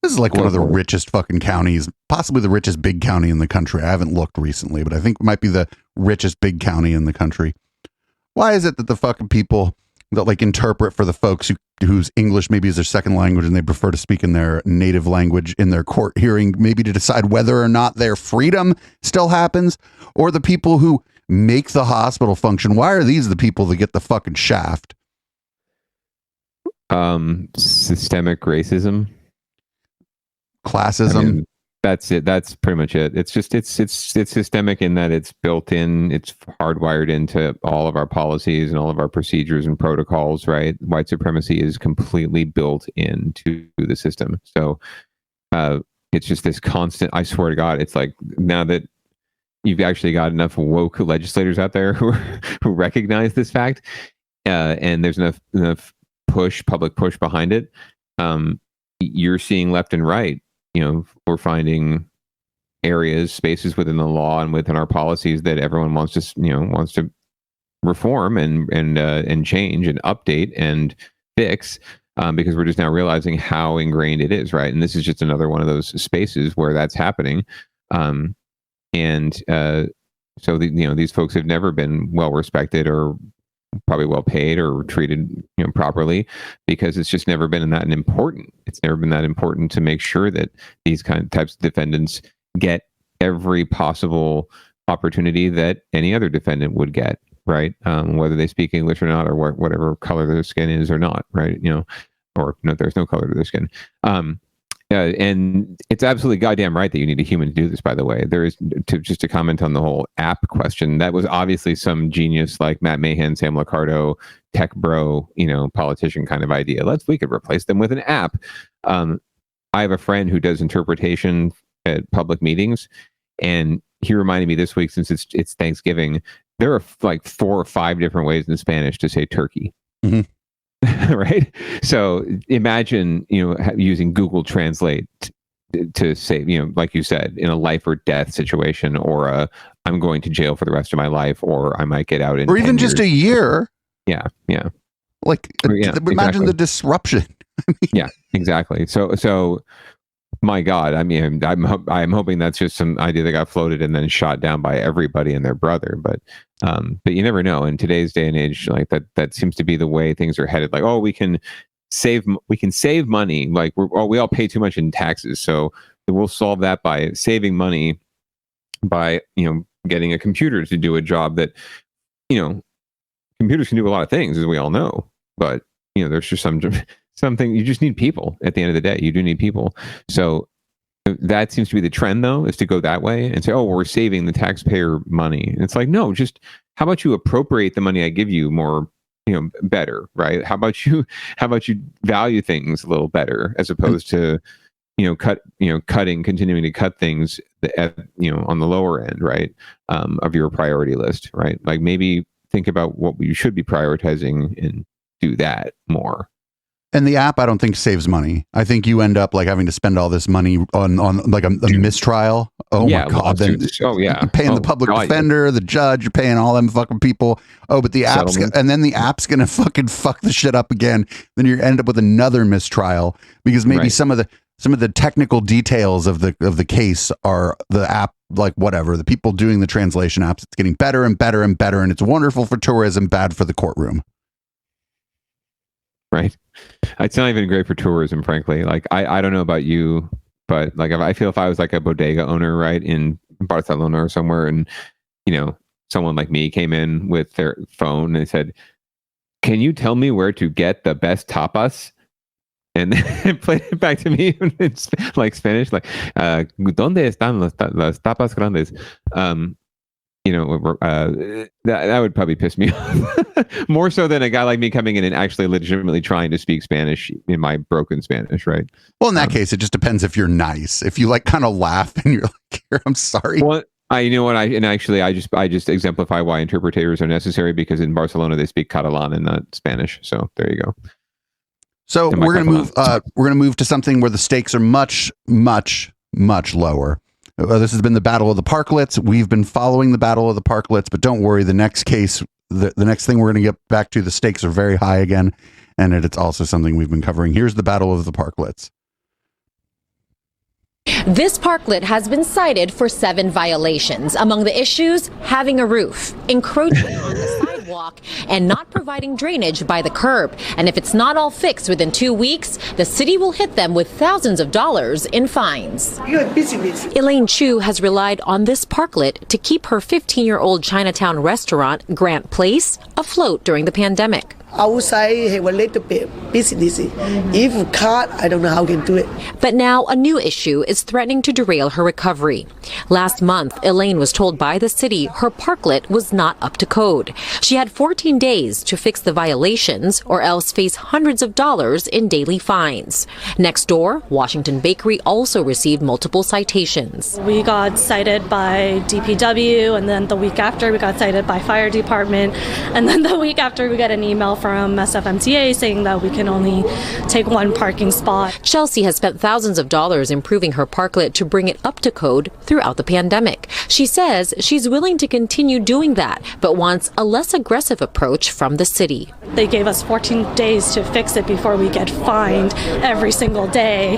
This is like one of the richest fucking counties, possibly the richest big county in the country. I haven't looked recently, but I think it might be the richest big county in the country. Why is it that the fucking people that like interpret for the folks whose English maybe is their second language and they prefer to speak in their native language in their court hearing, maybe to decide whether or not their freedom still happens, or the people who make the hospital function? Why are these the people that get the fucking shaft? Systemic racism, classism. I mean, that's it. That's pretty much it. It's just it's systemic in that it's built in, it's hardwired into all of our policies and all of our procedures and protocols, right? White supremacy is completely built into the system. So it's just this constant, I swear to God, it's like now that you've actually got enough woke legislators out there who recognize this fact, and there's enough public push behind it, you're seeing left and right, we're finding areas, spaces within the law and within our policies that everyone wants to reform and change and update and fix, because we're just now realizing how ingrained it is, right? And this is just another one of those spaces where that's happening. So these folks have never been well respected or probably well paid or treated properly, because it's just never been that important. It's never been that important to make sure that these types of defendants get every possible opportunity that any other defendant would get, right? Whether they speak English or not, or whatever color their skin is or not, right? Or no, there's no color to their skin. And it's absolutely goddamn right that you need a human to do this, by the way. There is, to comment on the whole app question, that was obviously some genius like Matt Mahan, Sam Liccardo, tech bro, politician kind of idea. We could replace them with an app. I have a friend who does interpretation at public meetings, and he reminded me this week, since it's Thanksgiving, there are like 4 or 5 different ways in Spanish to say turkey. Mm-hmm. Right. So imagine, using Google Translate to say, like you said, in a life or death situation, or I'm going to jail for the rest of my life, or I might get out in, or even just a year. Yeah. Yeah. Imagine exactly. The disruption. Yeah, exactly. So my God, I mean, I'm hoping that's just some idea that got floated and then shot down by everybody and their brother. But you never know. In today's day and age, like that seems to be the way things are headed. Like, we can save money. Like we all pay too much in taxes, so we'll solve that by saving money by getting a computer to do a job that computers can do a lot of things, as we all know. But there's just something, you just need people. At the end of the day, you do need people. So that seems to be the trend, though, is to go that way and say, we're saving the taxpayer money. And it's like, no, just how about you appropriate the money I give you more, better, right? How about you value things a little better, as opposed to, continuing to cut things at, on the lower end, right? Of your priority list, right? Like maybe think about what you should be prioritizing and do that more. And the app, I don't think, saves money. I think you end up like having to spend all this money on like a mistrial. Oh yeah, my God! Then you're paying the public defender, the judge. You're paying all them fucking people. But the app's and then the app's gonna fucking fuck the shit up again. Then you end up with another mistrial because maybe some of the technical details of the case are the app, like whatever. The people doing the translation apps, it's getting better and better and better, and it's wonderful for tourism, bad for the courtroom. Right. It's not even great for tourism, frankly. Like, I don't know about you, but like, I feel if I was like a bodega owner, right, in Barcelona or somewhere, and, someone like me came in with their phone and said, "Can you tell me where to get the best tapas?" And then played it back to me in like Spanish, like, "¿Dónde están las tapas grandes?" that would probably piss me off more so than a guy like me coming in and actually legitimately trying to speak Spanish in my broken Spanish, right? Well, in that case, it just depends if you're nice. If you like kind of laugh and you're like, "Here, I'm sorry." Well, I just exemplify why interpreters are necessary, because in Barcelona they speak Catalan and not Spanish. So there you go. So we're gonna move to something where the stakes are much, much, much lower. This has been the Battle of the Parklets. We've been following the Battle of the Parklets, but don't worry. The next case, the next thing we're going to get back to, the stakes are very high again, and it's also something we've been covering. Here's the Battle of the Parklets. This parklet has been cited for 7 violations. Among the issues, having a roof, encroaching on the sidewalk, and not providing drainage by the curb. And if it's not all fixed within 2 weeks, the city will hit them with thousands of dollars in fines. Elaine Chu has relied on this parklet to keep her 15-year-old Chinatown restaurant, Grant Place, afloat during the pandemic. Outside have a little bit business. If can't, I don't know how we can do it. But now a new issue is threatening to derail her recovery. Last month, Elaine was told by the city her parklet was not up to code. She had 14 days to fix the violations or else face hundreds of dollars in daily fines. Next door, Washington Bakery also received multiple citations. We got cited by DPW, and then the week after we got cited by fire department, and then the week after we got an email from SFMTA saying that we can only take 1 parking spot. Chelsea has spent thousands of dollars improving her parklet to bring it up to code throughout the pandemic. She says she's willing to continue doing that, but wants a less aggressive approach from the city. They gave us 14 days to fix it before we get fined every single day,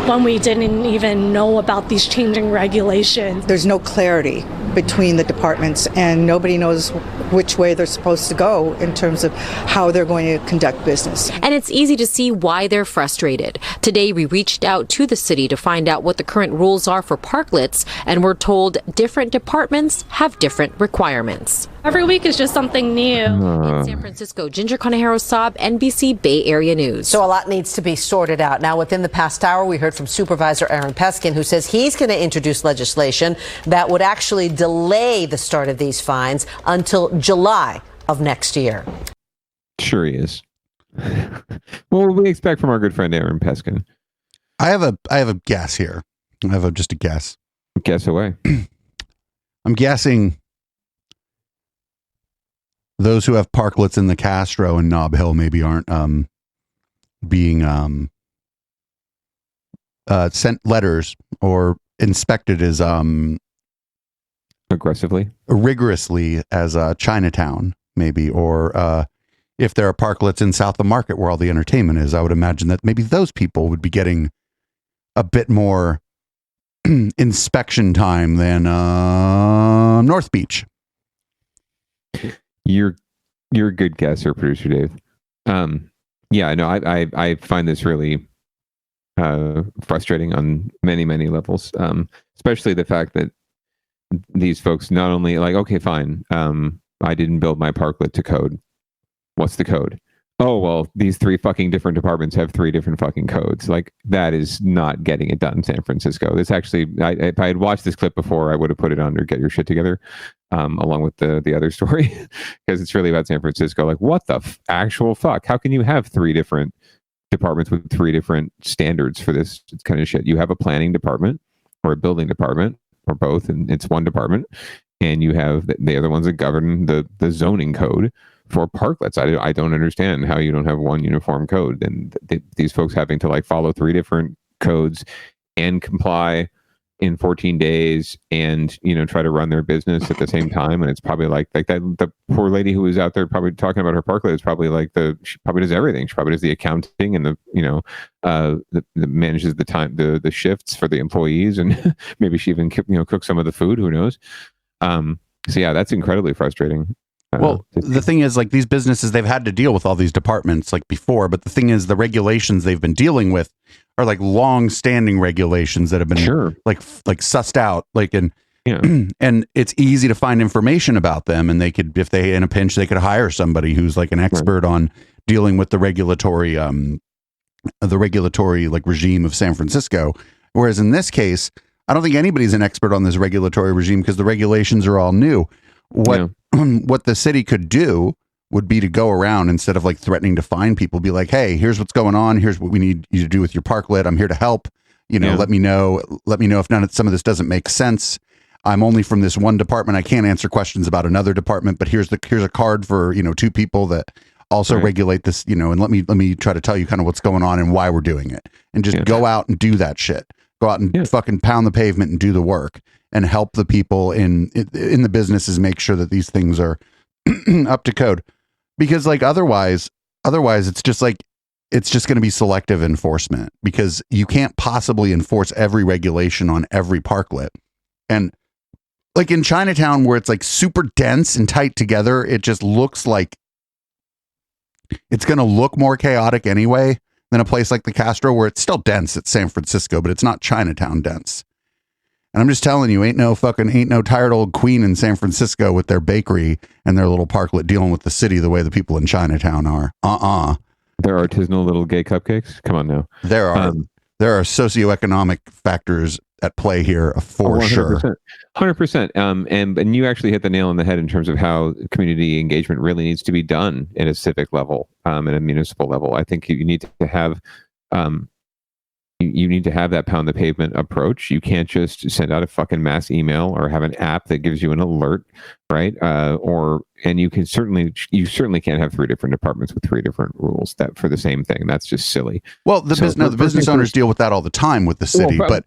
when we didn't even know about these changing regulations. There's no clarity between the departments, and nobody knows which way they're supposed to go in terms of how they're going to conduct business. And it's easy to see why they're frustrated. Today, we reached out to the city to find out what the current rules are for parklets, and we're told different departments have different requirements. Every week is just something new. In San Francisco, Ginger Conejero-Saab, NBC Bay Area News. So a lot needs to be sorted out. Now, within the past hour, we heard from Supervisor Aaron Peskin, who says he's going to introduce legislation that would actually delay the start of these fines until July of next year. Sure he is. What would we expect from our good friend Aaron Peskin? I have a guess here. I have just a guess. Guess away. I'm guessing those who have parklets in the Castro and Nob Hill maybe aren't being sent letters or inspected as rigorously as Chinatown maybe, or if there are parklets in South of Market where all the entertainment is. I would imagine that maybe those people would be getting a bit more inspection time than North Beach. You're a good guesser, producer Dave. Yeah, no, I find this really frustrating on many levels, especially the fact that these folks not only like, okay, fine, I didn't build my parklet to code. What's the code? Oh, well, these 3 fucking different departments have 3 different fucking codes. Like, that is not getting it done in San Francisco. This actually, if I had watched this clip before, I would have put it on to Get Your Shit Together, along with the other story, because it's really about San Francisco. Like, what the actual fuck? How can you have 3 different departments with 3 different standards for this kind of shit? You have a planning department or a building department or both, and it's one department, and you have the other ones that govern the zoning code for parklets. I don't understand how you don't have one uniform code, and these folks having to like follow 3 different codes and comply in 14 days and, try to run their business at the same time. And it's probably like that, the poor lady who was out there probably talking about her parklet is probably like she probably does everything. She probably does the accounting and manages the time, the shifts for the employees. And maybe she even, cooks some of the food, who knows? So yeah, that's incredibly frustrating. Well, the thing is, like, these businesses, they've had to deal with all these departments like before, but the thing is, the regulations they've been dealing with are like long-standing regulations that have been like sussed out, like, and and it's easy to find information about them, and they could, if they in a pinch, they could hire somebody who's like an expert on dealing with the regulatory like regime of San Francisco. Whereas in this case, I don't think anybody's an expert on this regulatory regime because the regulations are all new. What the city could do would be to go around instead of like threatening to fine people, be like, hey, here's what's going on. Here's what we need you to do with your parklet. I'm here to help. Let me know if some of this doesn't make sense. I'm only from this one department. I can't answer questions about another department, but here's a card for, 2 people that also regulate this, and let me try to tell you kind of what's going on and why we're doing it. And just go out and do that shit. Go out and fucking pound the pavement and do the work and help the people in the businesses make sure that these things are up to code. Because like otherwise it's just going to be selective enforcement because you can't possibly enforce every regulation on every parklet. And like in Chinatown where it's like super dense and tight together, it just looks like it's going to look more chaotic anyway than a place like the Castro where it's still dense. It's San Francisco, but it's not Chinatown dense. And I'm just telling you, ain't no tired old queen in San Francisco with their bakery and their little parklet dealing with the city the way the people in Chinatown are. Their artisanal little gay cupcakes. Come on now. There are socioeconomic factors at play here for sure. 100%. And you actually hit the nail on the head in terms of how community engagement really needs to be done at a civic level, at a municipal level. I think you need to have you need to have that pound the pavement approach. You can't just send out a fucking mass email or have an app that gives you an alert, right? And you certainly can't have 3 different departments with 3 different rules that for the same thing. That's just silly. Well, the business owners deal with that all the time with the city, but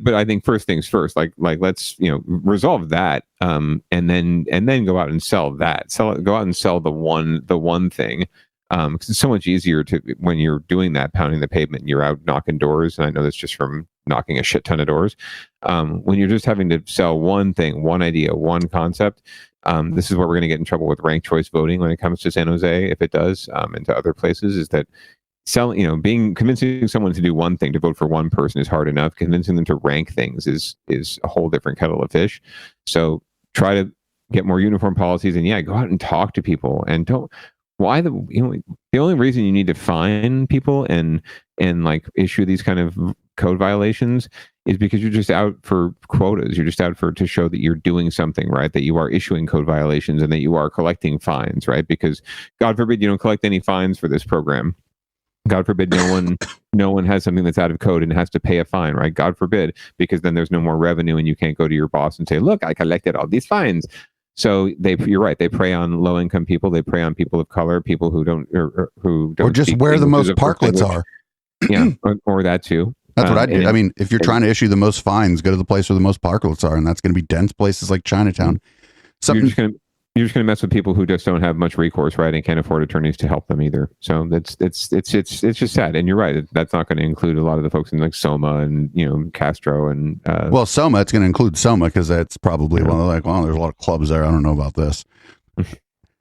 but I think first things first, like let's resolve that, and then go out and sell that. Go out and sell the one thing. Because it's so much easier when you're doing that, pounding the pavement, you're out knocking doors. And I know that's just from knocking a shit ton of doors. When you're just having to sell one thing, one idea, one concept, this is where we're going to get in trouble with ranked choice voting when it comes to San Jose, if it does, and to other places, is that convincing someone to do one thing, to vote for one person is hard enough. Convincing them to rank things is a whole different kettle of fish. So try to get more uniform policies and go out and talk to people and don't. The only reason you need to fine people and like issue these kind of code violations is because you're just out for quotas. You're just out to show that you're doing something, right? That you are issuing code violations and that you are collecting fines, right? Because God forbid you don't collect any fines for this program. God forbid no one has something that's out of code and has to pay a fine, right? God forbid, because then there's no more revenue and you can't go to your boss and say, look, I collected all these fines. So you're right. They prey on low-income people. They prey on people of color, people who don't, or just where the most parklets are. Yeah, or that too. That's what I did. I mean, if you're trying to issue the most fines, go to the place where the most parklets are, and that's going to be dense places like Chinatown. You're just going to mess with people who just don't have much recourse, right, and can't afford attorneys to help them either. So it's just sad. And you're right. That's not going to include a lot of the folks in like Soma and Castro and. Well, Soma, it's going to include Soma because that's probably one of there's a lot of clubs there. I don't know about this.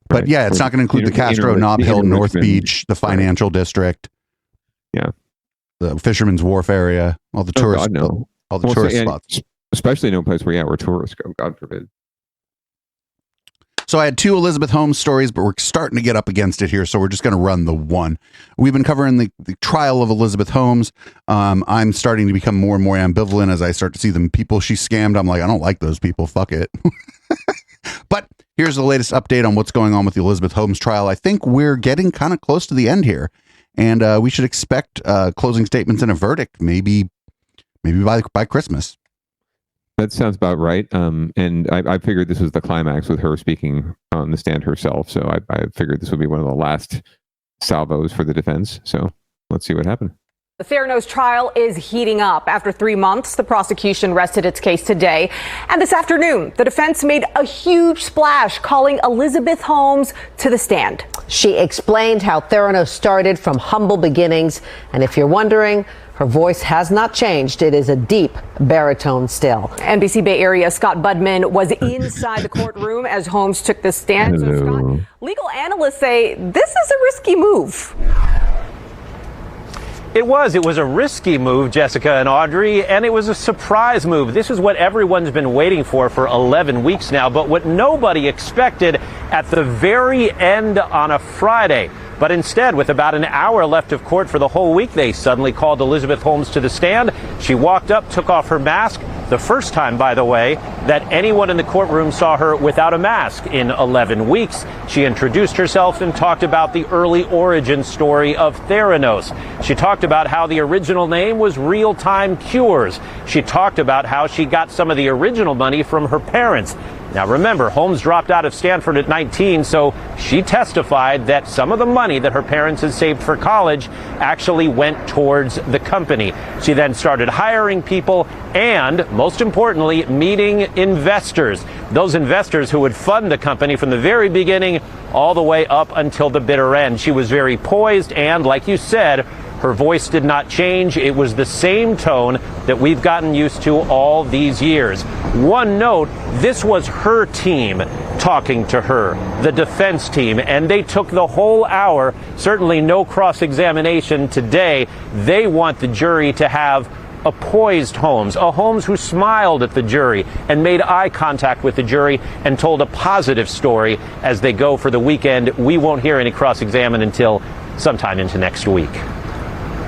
But yeah, it's not going to include the Castro, Nob Hill, North Beach, the financial district. Yeah. The Fisherman's Wharf area, all the tourist, all the tourist spots. Especially no place where tourists go, God forbid. So I had 2 Elizabeth Holmes stories, but we're starting to get up against it here, so we're just going to run the one. We've been covering the trial of Elizabeth Holmes. I'm starting to become more and more ambivalent as I start to see the people she scammed. I'm like, I don't like those people. Fuck it. But here's the latest update on what's going on with the Elizabeth Holmes trial. I think we're getting kind of close to the end here, and we should expect closing statements and a verdict maybe by Christmas. That sounds about right. And I figured this was the climax with her speaking on the stand herself. So I figured this would be one of the last salvos for the defense. So let's see what happened. The Theranos trial is heating up. After 3 months, the prosecution rested its case today. And this afternoon, the defense made a huge splash, calling Elizabeth Holmes to the stand. She explained how Theranos started from humble beginnings. And if you're wondering, her voice has not changed. It is a deep baritone still. NBC Bay Area Scott Budman was inside the courtroom as Holmes took the stand. So Scott, legal analysts say this is a risky move. It was a risky move, Jessica and Audrey, and it was a surprise move. This is what everyone's been waiting for 11 weeks now, but what nobody expected at the very end on a Friday. But instead, with about an hour left of court for the whole week, they suddenly called Elizabeth Holmes to the stand. She walked up, took off her mask. The first time, by the way, that anyone in the courtroom saw her without a mask in 11 weeks. She introduced herself and talked about the early origin story of Theranos. She talked about how the original name was Real-Time Cures. She talked about how she got some of the original money from her parents. Now remember, Holmes dropped out of Stanford at 19, so she testified that some of the money that her parents had saved for college actually went towards the company. She then started hiring people and, most importantly, meeting investors. Those investors who would fund the company from the very beginning all the way up until the bitter end. She was very poised and, like you said, her voice did not change. It was the same tone that we've gotten used to all these years. One note, this was her team talking to her, the defense team, and they took the whole hour. Certainly no cross-examination today. They want the jury to have a poised Holmes, a Holmes who smiled at the jury and made eye contact with the jury and told a positive story as they go for the weekend. We won't hear any cross-examine until sometime into next week.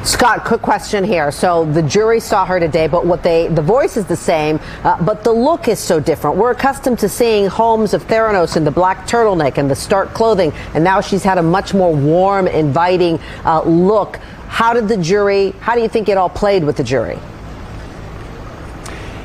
Scott, quick question here. So the jury saw her today, but the voice is the same, but the look is so different. We're accustomed to seeing Holmes of Theranos in the black turtleneck and the stark clothing, and now she's had a much more warm, inviting look. How do you think it all played with the jury?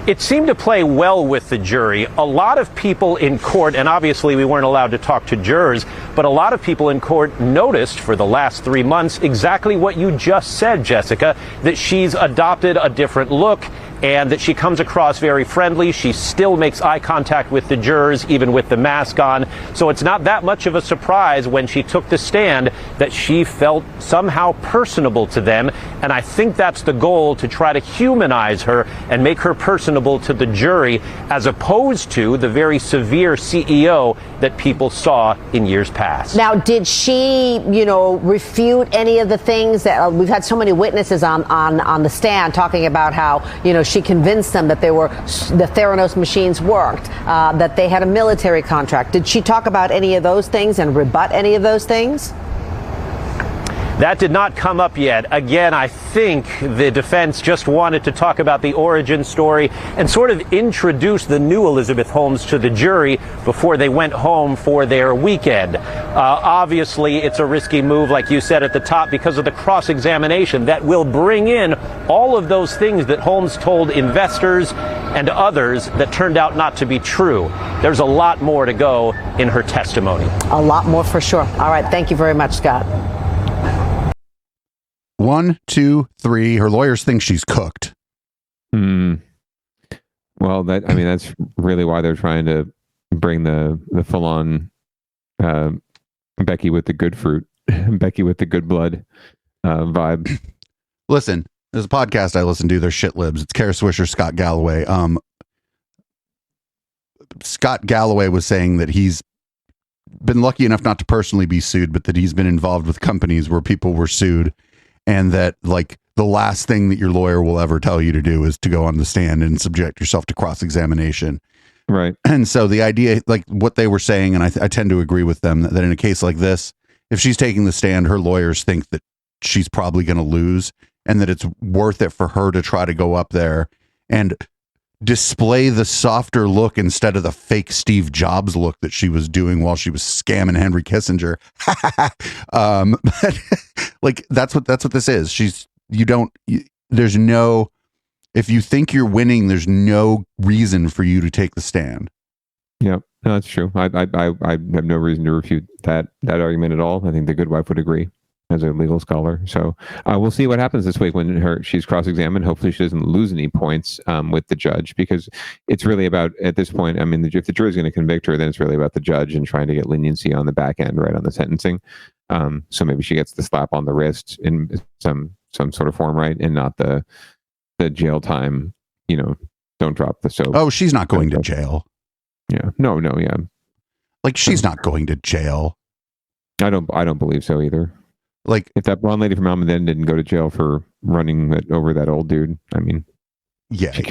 It seemed to play well with the jury. A lot of people in court, and obviously we weren't allowed to talk to jurors, but a lot of people in court noticed for the last 3 months exactly what you just said, Jessica, that she's adopted a different look and that she comes across very friendly. She still makes eye contact with the jurors, even with the mask on. So it's not that much of a surprise when she took the stand that she felt somehow personable to them. And I think that's the goal, to try to humanize her and make her personable to the jury, as opposed to the very severe CEO that people saw in years past. Now, did she, refute any of the things that we've had so many witnesses on the stand talking about how, she convinced them that the Theranos machines worked, that they had a military contract. Did she talk about any of those things and rebut any of those things? That did not come up yet. Again, I think the defense just wanted to talk about the origin story and sort of introduce the new Elizabeth Holmes to the jury before they went home for their weekend. Obviously, it's a risky move, like you said at the top, because of the cross-examination that will bring in all of those things that Holmes told investors and others that turned out not to be true. There's a lot more to go in her testimony. A lot more for sure. All right. Thank you very much, Scott. 1, 2, 3. Her lawyers think she's cooked. Well, that's really why they're trying to bring the full-on Becky with the good fruit, Becky with the good blood vibe. Listen, there's a podcast I listen to. They're shit libs. It's Kara Swisher, Scott Galloway. Scott Galloway was saying that he's been lucky enough not to personally be sued, but that he's been involved with companies where people were sued. And that, like, the last thing that your lawyer will ever tell you to do is to go on the stand and subject yourself to cross-examination. Right. And so the idea, like what they were saying, and I tend to agree with them, that in a case like this, if she's taking the stand, her lawyers think that she's probably going to lose and that it's worth it for her to try to go up there and display the softer look instead of the fake Steve Jobs look that she was doing while she was scamming Henry Kissinger. But like, that's what this is. There's no, if you think you're winning, there's no reason for you to take the stand. Yeah, no, that's true. I have no reason to refute that argument at all. I think the good wife would agree as a legal scholar. So we'll see what happens this week when she's cross-examined. Hopefully she doesn't lose any points with the judge, because it's really about, at this point, I mean, if the jury's going to convict her, then it's really about the judge and trying to get leniency on the back end, right, on the sentencing. So maybe she gets the slap on the wrist in some sort of form, right, and not the jail time, don't drop the soap. Oh, she's not going to jail. Yeah. No, yeah. Like, she's not going to jail. I don't believe so either. Like, if that blonde lady from Almaden didn't go to jail for running over that old dude, I mean, yeah, she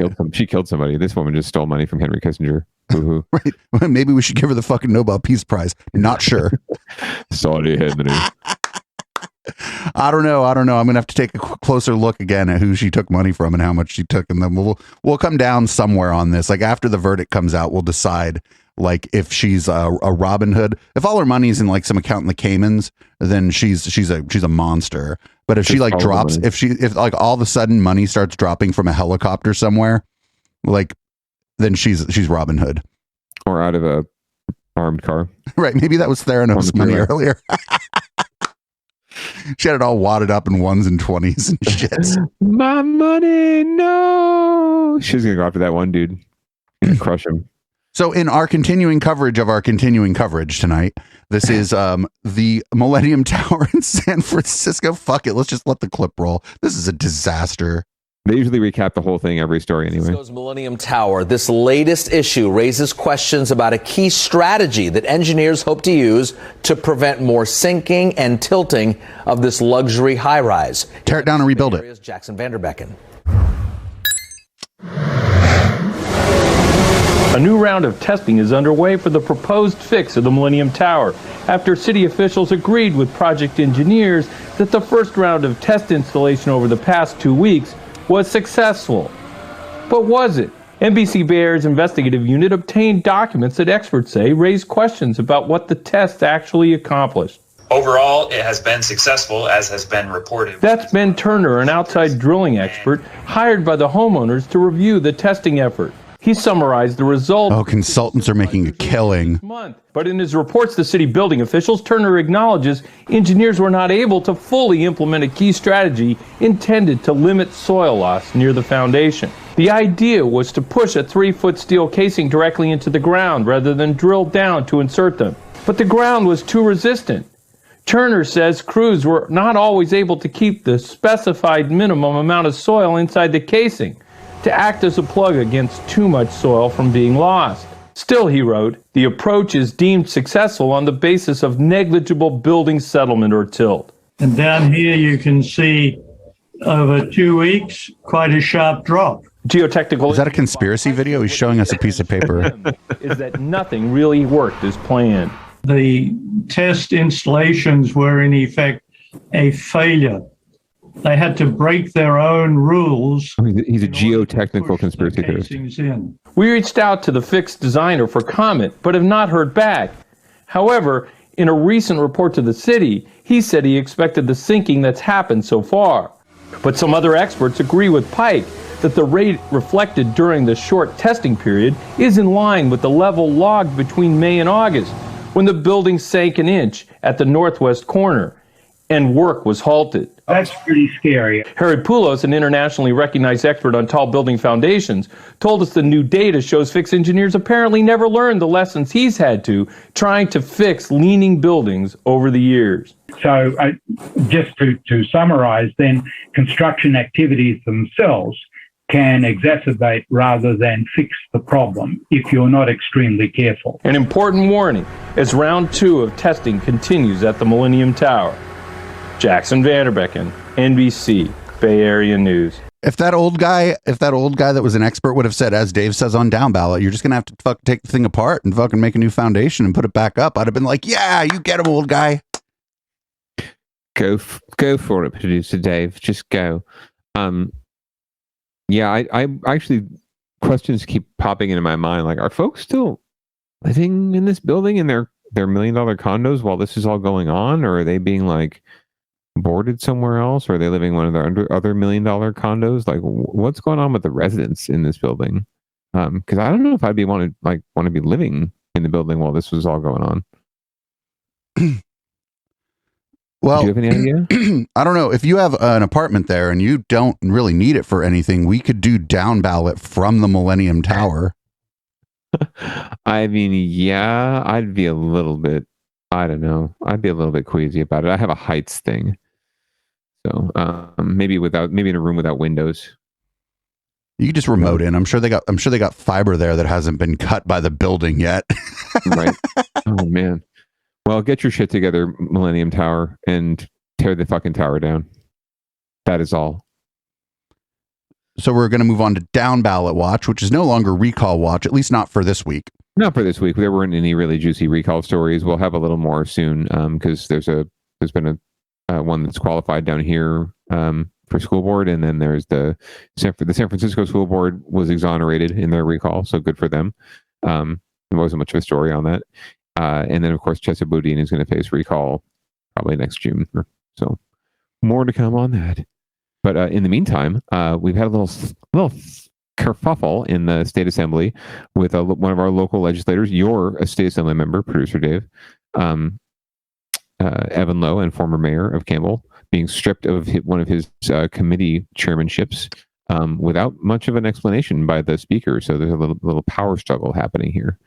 killed somebody. This woman just stole money from Henry Kissinger. Right. Well, maybe we should give her the fucking Nobel Peace Prize. Not sure. Sorry, Henry. I don't know. I'm going to have to take a closer look again at who she took money from and how much she took. And then we'll come down somewhere on this. Like after the verdict comes out, we'll decide like if she's a Robin Hood. If all her money's in like some account in the Caymans, then she's a monster. But if she like drops, if like all of a sudden money starts dropping from a helicopter somewhere, like then she's Robin Hood. Or out of a armed car. Right. Maybe that was Theranos money earlier. She had it all wadded up in ones and 20s and shit. My money, no. She's going to go after that one dude and crush him. So in our continuing coverage of our continuing coverage tonight, this is the Millennium Tower in San Francisco. Fuck it. Let's just let the clip roll. This is a disaster. They usually recap the whole thing, every story anyway. Francisco's Millennium Tower. This latest issue raises questions about a key strategy that engineers hope to use to prevent more sinking and tilting of this luxury high-rise. Tear it down and rebuild it. Jackson Vanderbecken. A new round of testing is underway for the proposed fix of the Millennium Tower after city officials agreed with project engineers that the first round of test installation over the past 2 weeks was successful. But was it? NBC Bay Area's investigative unit obtained documents that experts say raise questions about what the test actually accomplished. Overall, it has been successful, as has been reported. That's Ben Turner, an outside drilling expert hired by the homeowners to review the testing effort. He summarized the results. Oh, consultants are making a killing. But in his reports to city building officials, Turner acknowledges engineers were not able to fully implement a key strategy intended to limit soil loss near the foundation. The idea was to push a 3-foot steel casing directly into the ground rather than drill down to insert them. But the ground was too resistant. Turner says crews were not always able to keep the specified minimum amount of soil inside the casing to act as a plug against too much soil from being lost. Still, he wrote, the approach is deemed successful on the basis of negligible building settlement or tilt. And down here you can see over 2 weeks, quite a sharp drop. Geotechnical. Is that a conspiracy video? He's showing us a piece of paper. Is that nothing really worked as planned. The test installations were in effect a failure. They had to break their own rules. He's a geotechnical conspiracy theorist. We reached out to the fix designer for comment, but have not heard back. However, in a recent report to the city, he said he expected the sinking that's happened so far. But some other experts agree with Pike that the rate reflected during the short testing period is in line with the level logged between May and August, when the building sank an inch at the northwest corner and work was halted. That's pretty scary. Harry Poulos, an internationally recognized expert on tall building foundations, told us the new data shows fix engineers apparently never learned the lessons he's had to trying to fix leaning buildings over the years. So just to summarize then, construction activities themselves can exacerbate rather than fix the problem if you're not extremely careful. An important warning as round 2 of testing continues at the Millennium Tower. Jackson Vanderbecken, NBC, Bay Area News. If that old guy that was an expert would have said, as Dave says on Downballot, you're just going to have to fucking take the thing apart and fucking make a new foundation and put it back up, I'd have been like, yeah, you get him, old guy. Go for it, producer Dave. Just go. Yeah, I actually, questions keep popping into my mind. Like, are folks still living in this building in their $1 million condos while this is all going on? Or are they being like boarded somewhere else? Or are they living in one of their other $1 million condos? Like, what's going on with the residents in this building? Because I don't know if I'd want to be living in the building while this was all going on. Well, do you have any idea? I don't know. If you have an apartment there and you don't really need it for anything, we could do Downballot from the Millennium Tower. I mean, yeah, I'd be a little bit, I don't know. I'd be a little bit queasy about it. I have a heights thing. So maybe in a room without windows. You could just remote in. I'm sure they got fiber there that hasn't been cut by the building yet. Right. Oh man. Well, get your shit together, Millennium Tower, and tear the fucking tower down. That is all. So we're going to move on to Downballot Watch, which is no longer Recall Watch, at least not for this week. Not for this week. There weren't any really juicy recall stories. We'll have a little more soon because there's been one that's qualified down here for school board, and then there's the San Francisco school board was exonerated in their recall, so good for them. There wasn't much of a story on that. And then, of course, Chesa Boudin is going to face recall probably next June. So more to come on that. But in the meantime, we've had a little kerfuffle in the state assembly with one of our local legislators, your state assembly member, producer Dave, Evan Lowe, and former mayor of Campbell, being stripped of one of his committee chairmanships without much of an explanation by the speaker. So there's a little power struggle happening here.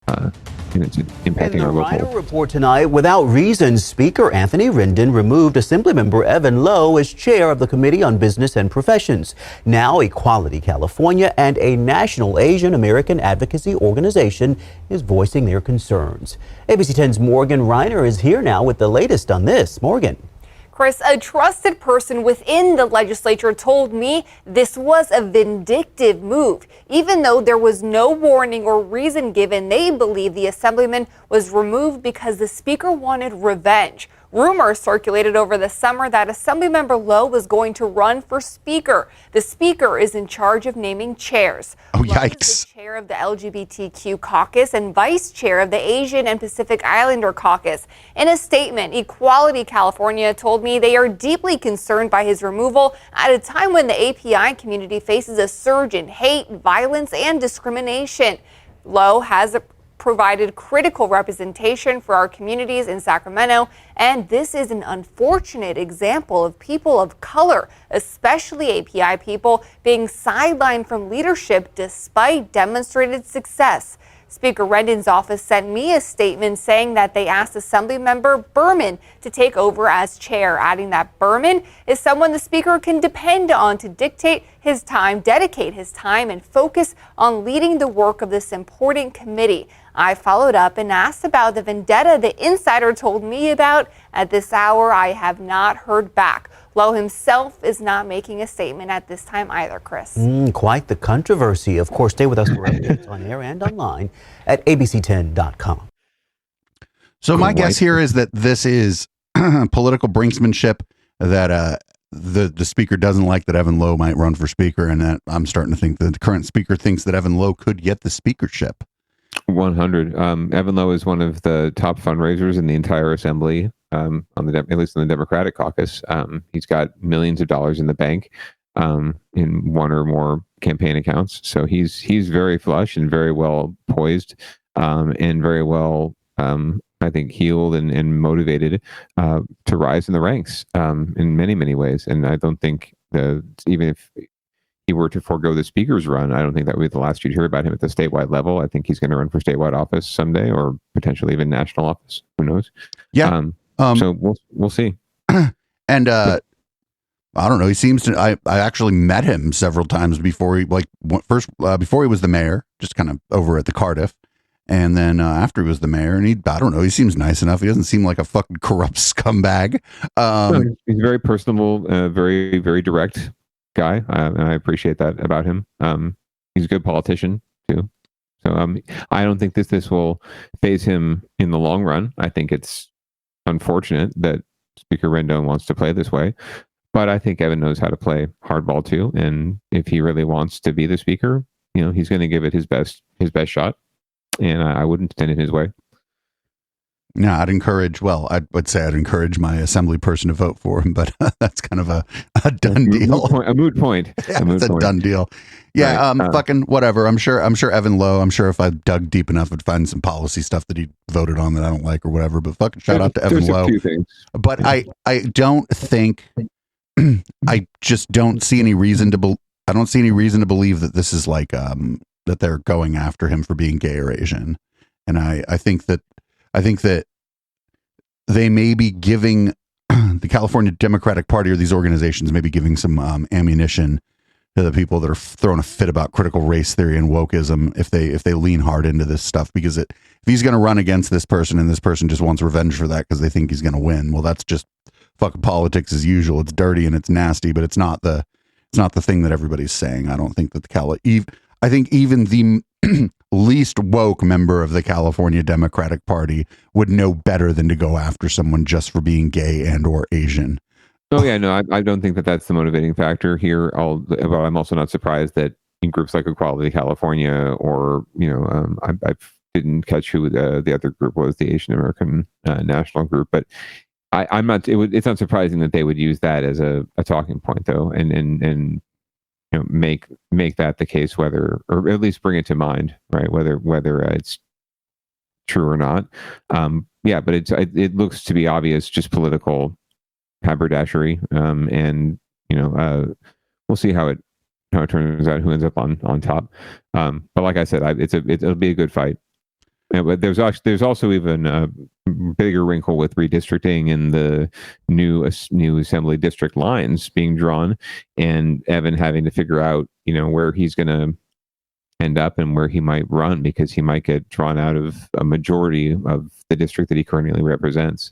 And it's impacting our local. In the report tonight, without reason, Speaker Anthony Rendon removed Assemblymember Evan Lowe as chair of the Committee on Business and Professions. Now, Equality California and a national Asian American advocacy organization is voicing their concerns. ABC 10's Morgan Reiner is here now with the latest on this. Morgan. Chris, a trusted person within the legislature told me this was a vindictive move. Even though there was no warning or reason given, they believe the assemblyman was removed because the speaker wanted revenge. Rumors circulated over the summer that Assemblymember Lowe was going to run for speaker. The speaker is in charge of naming chairs. Oh, Lowe yikes. is the chair of the LGBTQ caucus and vice chair of the Asian and Pacific Islander caucus. In a statement, Equality California told me they are deeply concerned by his removal at a time when the API community faces a surge in hate, violence, and discrimination. Lowe has provided critical representation for our communities in Sacramento, and this is an unfortunate example of people of color, especially API people, being sidelined from leadership despite demonstrated success. Speaker Rendon's office sent me a statement saying that they asked Assemblymember Berman to take over as chair, adding that Berman is someone the speaker can depend on to dedicate his time and focus on leading the work of this important committee. I followed up and asked about the vendetta the insider told me about. At this hour, I have not heard back. Lowe himself is not making a statement at this time either, Chris. Quite the controversy. Of course, stay with us for updates on air and online at abc10.com. So my guess here is that this is political brinksmanship, that the speaker doesn't like that Evan Lowe might run for speaker, and that I'm starting to think that the current speaker thinks that Evan Lowe could get the speakership. 100. Evan Lowe is one of the top fundraisers in the entire assembly, at least in the Democratic caucus. He's got millions of dollars in the bank in one or more campaign accounts. So he's very flush and very well poised, and very well, I think, healed and motivated to rise in the ranks in many, many ways. And I don't think even if he were to forego the speaker's run, I don't think that would be the last you'd hear about him at the statewide level. I think he's going to run for statewide office someday, or potentially even national office. Who knows? Yeah. So we'll see. And I don't know. He seems to. I actually met him several times before he before he was the mayor, just kind of over at the Cardiff, and then after he was the mayor. And I don't know. He seems nice enough. He doesn't seem like a fucking corrupt scumbag. He's very personable, very, very direct guy, and I appreciate that about him. He's a good politician too, so I don't think this will phase him in the long run. I think it's unfortunate that Speaker Rendon wants to play this way, but I think Evan knows how to play hardball too, and if he really wants to be the speaker, he's going to give it his best shot, and I wouldn't stand in his way. No, I would say I'd encourage my assembly person to vote for him, but that's kind of a done deal. A moot point. Yeah, it's a done deal. Yeah, right. Fucking whatever. I'm sure Evan Lowe, I'm sure if I dug deep enough, I'd find some policy stuff that he voted on that I don't like or whatever, but fucking shout out to Evan Lowe. But I don't think, I just don't see any reason to believe that this is like, that they're going after him for being gay or Asian. And I think that they may be giving the California Democratic Party or these organizations may be giving some ammunition to the people that are throwing a fit about critical race theory and wokeism if they lean hard into this stuff, because if he's going to run against this person and this person just wants revenge for that because they think he's going to win, well, that's just fucking politics as usual. It's dirty and it's nasty, but it's not the thing that everybody's saying. I don't think that I think even the least woke member of the California Democratic Party would know better than to go after someone just for being gay and or Asian. Oh yeah, no, I don't think that that's the motivating factor here. But I'm also not surprised that in groups like Equality California, or I didn't catch who the other group was, the Asian American National Group, but I'm not. It's not surprising that they would use that as a talking point, though, and make that the case, whether, or at least bring it to mind, right? Whether it's true or not. But it looks to be obvious, just political haberdashery, and we'll see how it turns out, who ends up on top. But like I said, it'll be a good fight. Yeah, but there's also even a bigger wrinkle with redistricting and the new assembly district lines being drawn, and Evan having to figure out where he's going to end up and where he might run, because he might get drawn out of a majority of the district that he currently represents.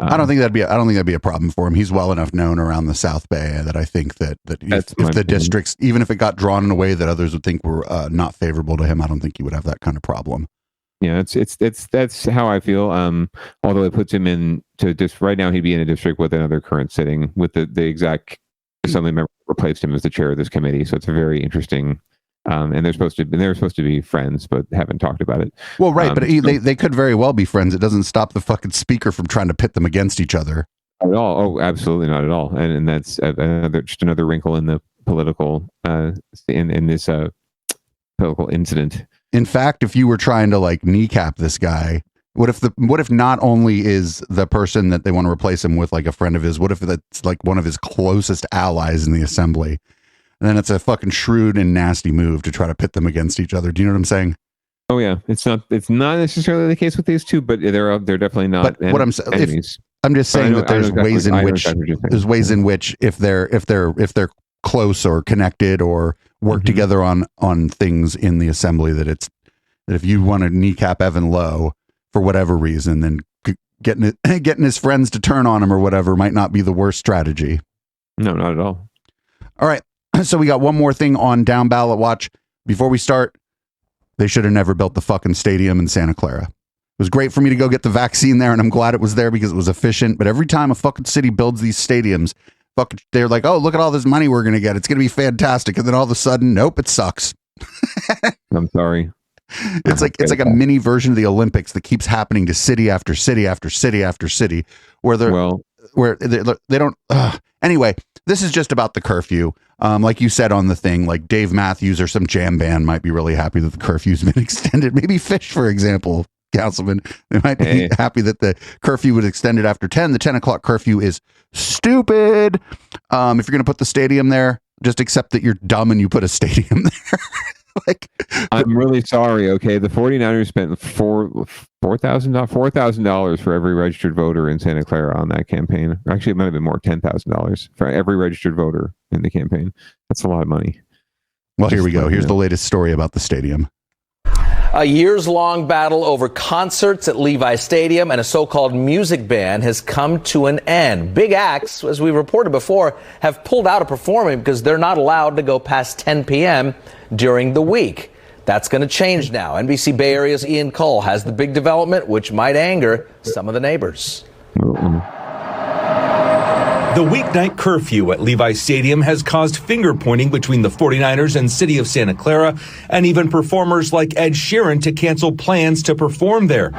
I don't think that'd be a problem for him. He's well enough known around the South Bay that I think that if the districts, even if it got drawn in a way that others would think were not favorable to him, I don't think he would have that kind of problem. Yeah, that's how I feel. Although it puts him in to just right now, he'd be in a district with another current sitting with the exact assembly member replaced him as the chair of this committee. So it's a very interesting. And they're supposed to be friends, but haven't talked about it. Well, right, but they could very well be friends. It doesn't stop the fucking speaker from trying to pit them against each other. Not at all. Oh, absolutely not at all. And that's just another wrinkle in the political in this political incident. In fact, if you were trying to kneecap this guy, what if not only is the person that they want to replace him with a friend of his, what if that's one of his closest allies in the assembly? And then it's a fucking shrewd and nasty move to try to pit them against each other. Do you know what I'm saying? Oh yeah, it's not necessarily the case with these two, but they're definitely not. But what I'm saying, I'm just saying that there's ways in which if they're close or connected or work together on things in the assembly, that if you want to kneecap Evan Lowe for whatever reason, then getting his friends to turn on him or whatever might not be the worst strategy. No, not at all. All right. So we got one more thing on Down Ballot Watch. Before we start, they should have never built the fucking stadium in Santa Clara. It was great for me to go get the vaccine there, and I'm glad it was there because it was efficient. But every time a fucking city builds these stadiums, they're like, oh, look at all this money we're going to get. It's going to be fantastic. And then all of a sudden, nope, it sucks. I'm sorry. It's like a mini version of the Olympics that keeps happening to city after city after city after city where they don't. Anyway, this is just about the curfew. Like you said on the thing, like Dave Matthews or some jam band might be really happy that the curfew's been extended. Maybe Fish, for example, Councilman, they might be happy that the curfew was extended after 10. The 10 o'clock curfew is stupid. If you're going to put the stadium there, just accept that you're dumb and you put a stadium there. I'm really sorry. Okay, the 49ers spent $4,000 for every registered voter in Santa Clara on that campaign. Actually, it might have been more, $10,000 for every registered voter in the campaign. That's a lot of money. Well, here we go. Here's the latest story about the stadium. A years-long battle over concerts at Levi Stadium and a so-called music ban has come to an end. Big acts, as we reported before, have pulled out of performing because they're not allowed to go past 10 p.m. during the week. That's going to change now. NBC Bay Area's Ian Cull has the big development, which might anger some of the neighbors. The weeknight curfew at Levi Stadium has caused finger-pointing between the 49ers and City of Santa Clara, and even performers like Ed Sheeran to cancel plans to perform there.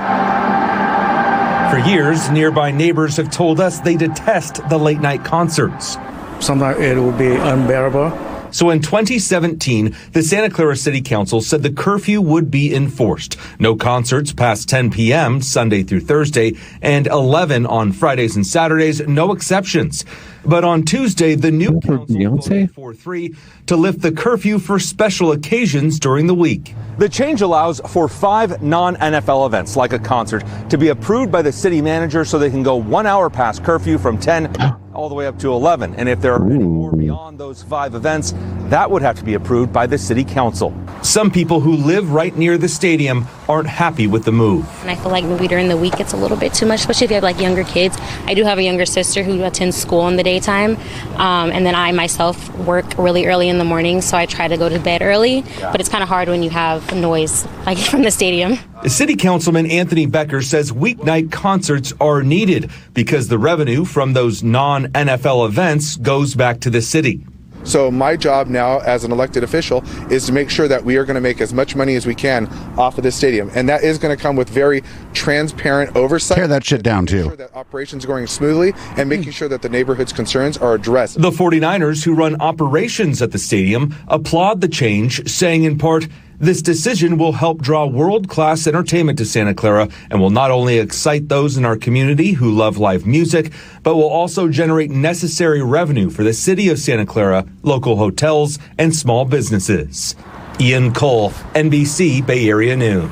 For years, nearby neighbors have told us they detest the late-night concerts. Sometimes it will be unbearable. So in 2017, the Santa Clara City Council said the curfew would be enforced. No concerts past 10 p.m. Sunday through Thursday, and 11 on Fridays and Saturdays, no exceptions. But on Tuesday, the new council voted 4-3 to lift the curfew for special occasions during the week. The change allows for 5 non-NFL events, like a concert, to be approved by the city manager so they can go 1 hour past curfew from 10 all the way up to 11. And if there are any more beyond those 5 events, that would have to be approved by the city council. Some people who live right near the stadium aren't happy with the move. And I feel like maybe during the week it's a little bit too much, especially if you have like younger kids. I do have a younger sister who attends school in the daytime, and then I myself work really early in the morning, so I try to go to bed early, but it's kind of hard when you have noise like from the stadium. City Councilman Anthony Becker says weeknight concerts are needed because the revenue from those non-NFL events goes back to the city. So my job now as an elected official is to make sure that we are going to make as much money as we can off of this stadium. And that is going to come with very transparent oversight. Tear that shit down too. Sure that operations are going smoothly and making sure that the neighborhood's concerns are addressed. The 49ers, who run operations at the stadium, applaud the change, saying in part, this decision will help draw world-class entertainment to Santa Clara and will not only excite those in our community who love live music, but will also generate necessary revenue for the city of Santa Clara, local hotels, and small businesses. Ian Cole, NBC Bay Area News.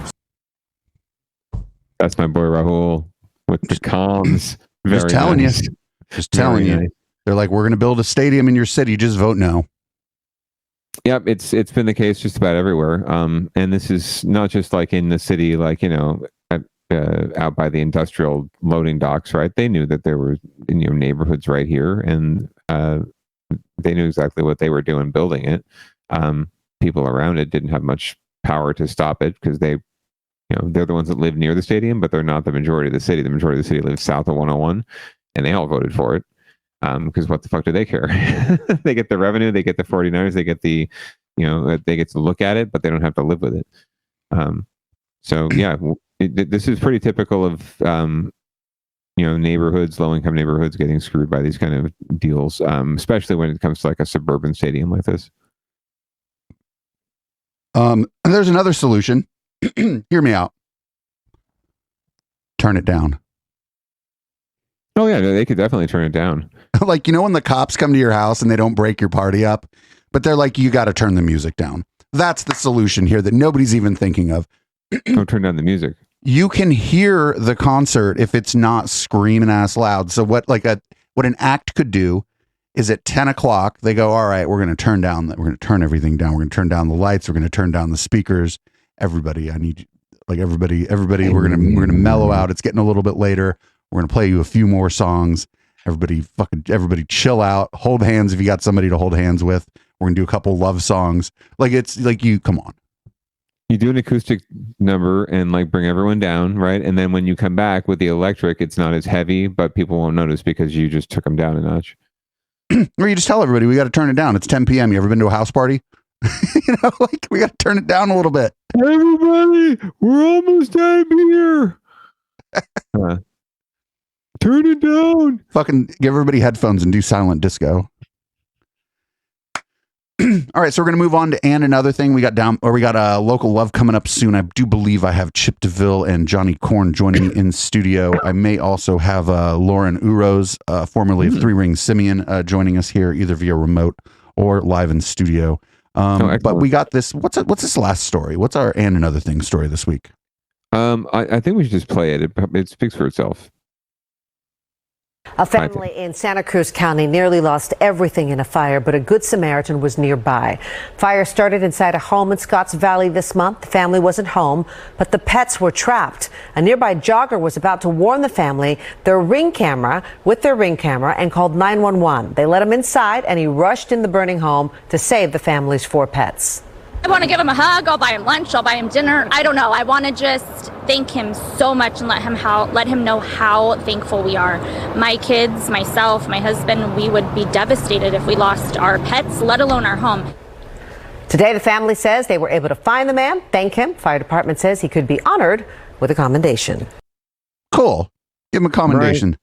That's my boy Rahul with the comms. Just telling nice. you. Just telling Very you. nice. They're like, we're going to build a stadium in your city. Just vote no. Yep, it's been the case just about everywhere. And this is not just like in the city, like, out by the industrial loading docks, right? They knew that there were neighborhoods right here, and they knew exactly what they were doing building it. People around it didn't have much power to stop it because they're the ones that live near the stadium, but they're not the majority of the city. The majority of the city lives south of 101, and they all voted for it. Because what the fuck do they care? They get the revenue, they get the 49ers, they get they get to look at it, but they don't have to live with it. So yeah, this is pretty typical of neighborhoods, low-income neighborhoods getting screwed by these kind of deals, especially when it comes to like a suburban stadium like this. There's another solution. Hear me out. Turn it down. Oh yeah, they could definitely turn it down. Like, when the cops come to your house and they don't break your party up, but they're like, you got to turn the music down. That's the solution here that nobody's even thinking of. Don't turn down the music. You can hear the concert if it's not screaming ass loud. So what an act could do is at 10 o'clock, they go, all right, we're going to turn everything down. We're going to turn down the lights. We're going to turn down the speakers. Everybody, I need everybody, we're going to mellow out. It's getting a little bit later. We're going to play you a few more songs. Everybody chill out. Hold hands if you got somebody to hold hands with. We're going to do a couple love songs. Come on. You do an acoustic number and bring everyone down, right? And then when you come back with the electric, it's not as heavy, but people won't notice because you just took them down a notch. Or you just tell everybody, we got to turn it down. It's 10 p.m. You ever been to a house party? We got to turn it down a little bit. Everybody, we're almost done here. Turn it down. Fucking give everybody headphones and do silent disco. All right, so we're gonna move on to and another thing. We got local love coming up soon. I do believe I have Chip DeVille and Johnny Korn joining me in studio. I may also have Lauren Uros, formerly of Three Ring Simeon, joining us here either via remote or live in studio. But we got this. What's this last story? What's our and another thing story this week? I think we should just play it. It speaks for itself. A family in Santa Cruz County nearly lost everything in a fire, but a good Samaritan was nearby. Fire started inside a home in Scotts Valley this month. The family wasn't home, but the pets were trapped. A nearby jogger was about to warn the family with their ring camera and called 911. They let him inside and he rushed in the burning home to save the family's 4 pets. I want to give him a hug. I'll buy him lunch. I'll buy him dinner. I don't know. I want to just thank him so much and let him know how thankful we are. My kids, myself, my husband, we would be devastated if we lost our pets, let alone our home. Today, the family says they were able to find the man, thank him. Fire department says he could be honored with a commendation. Cool. Give him a commendation.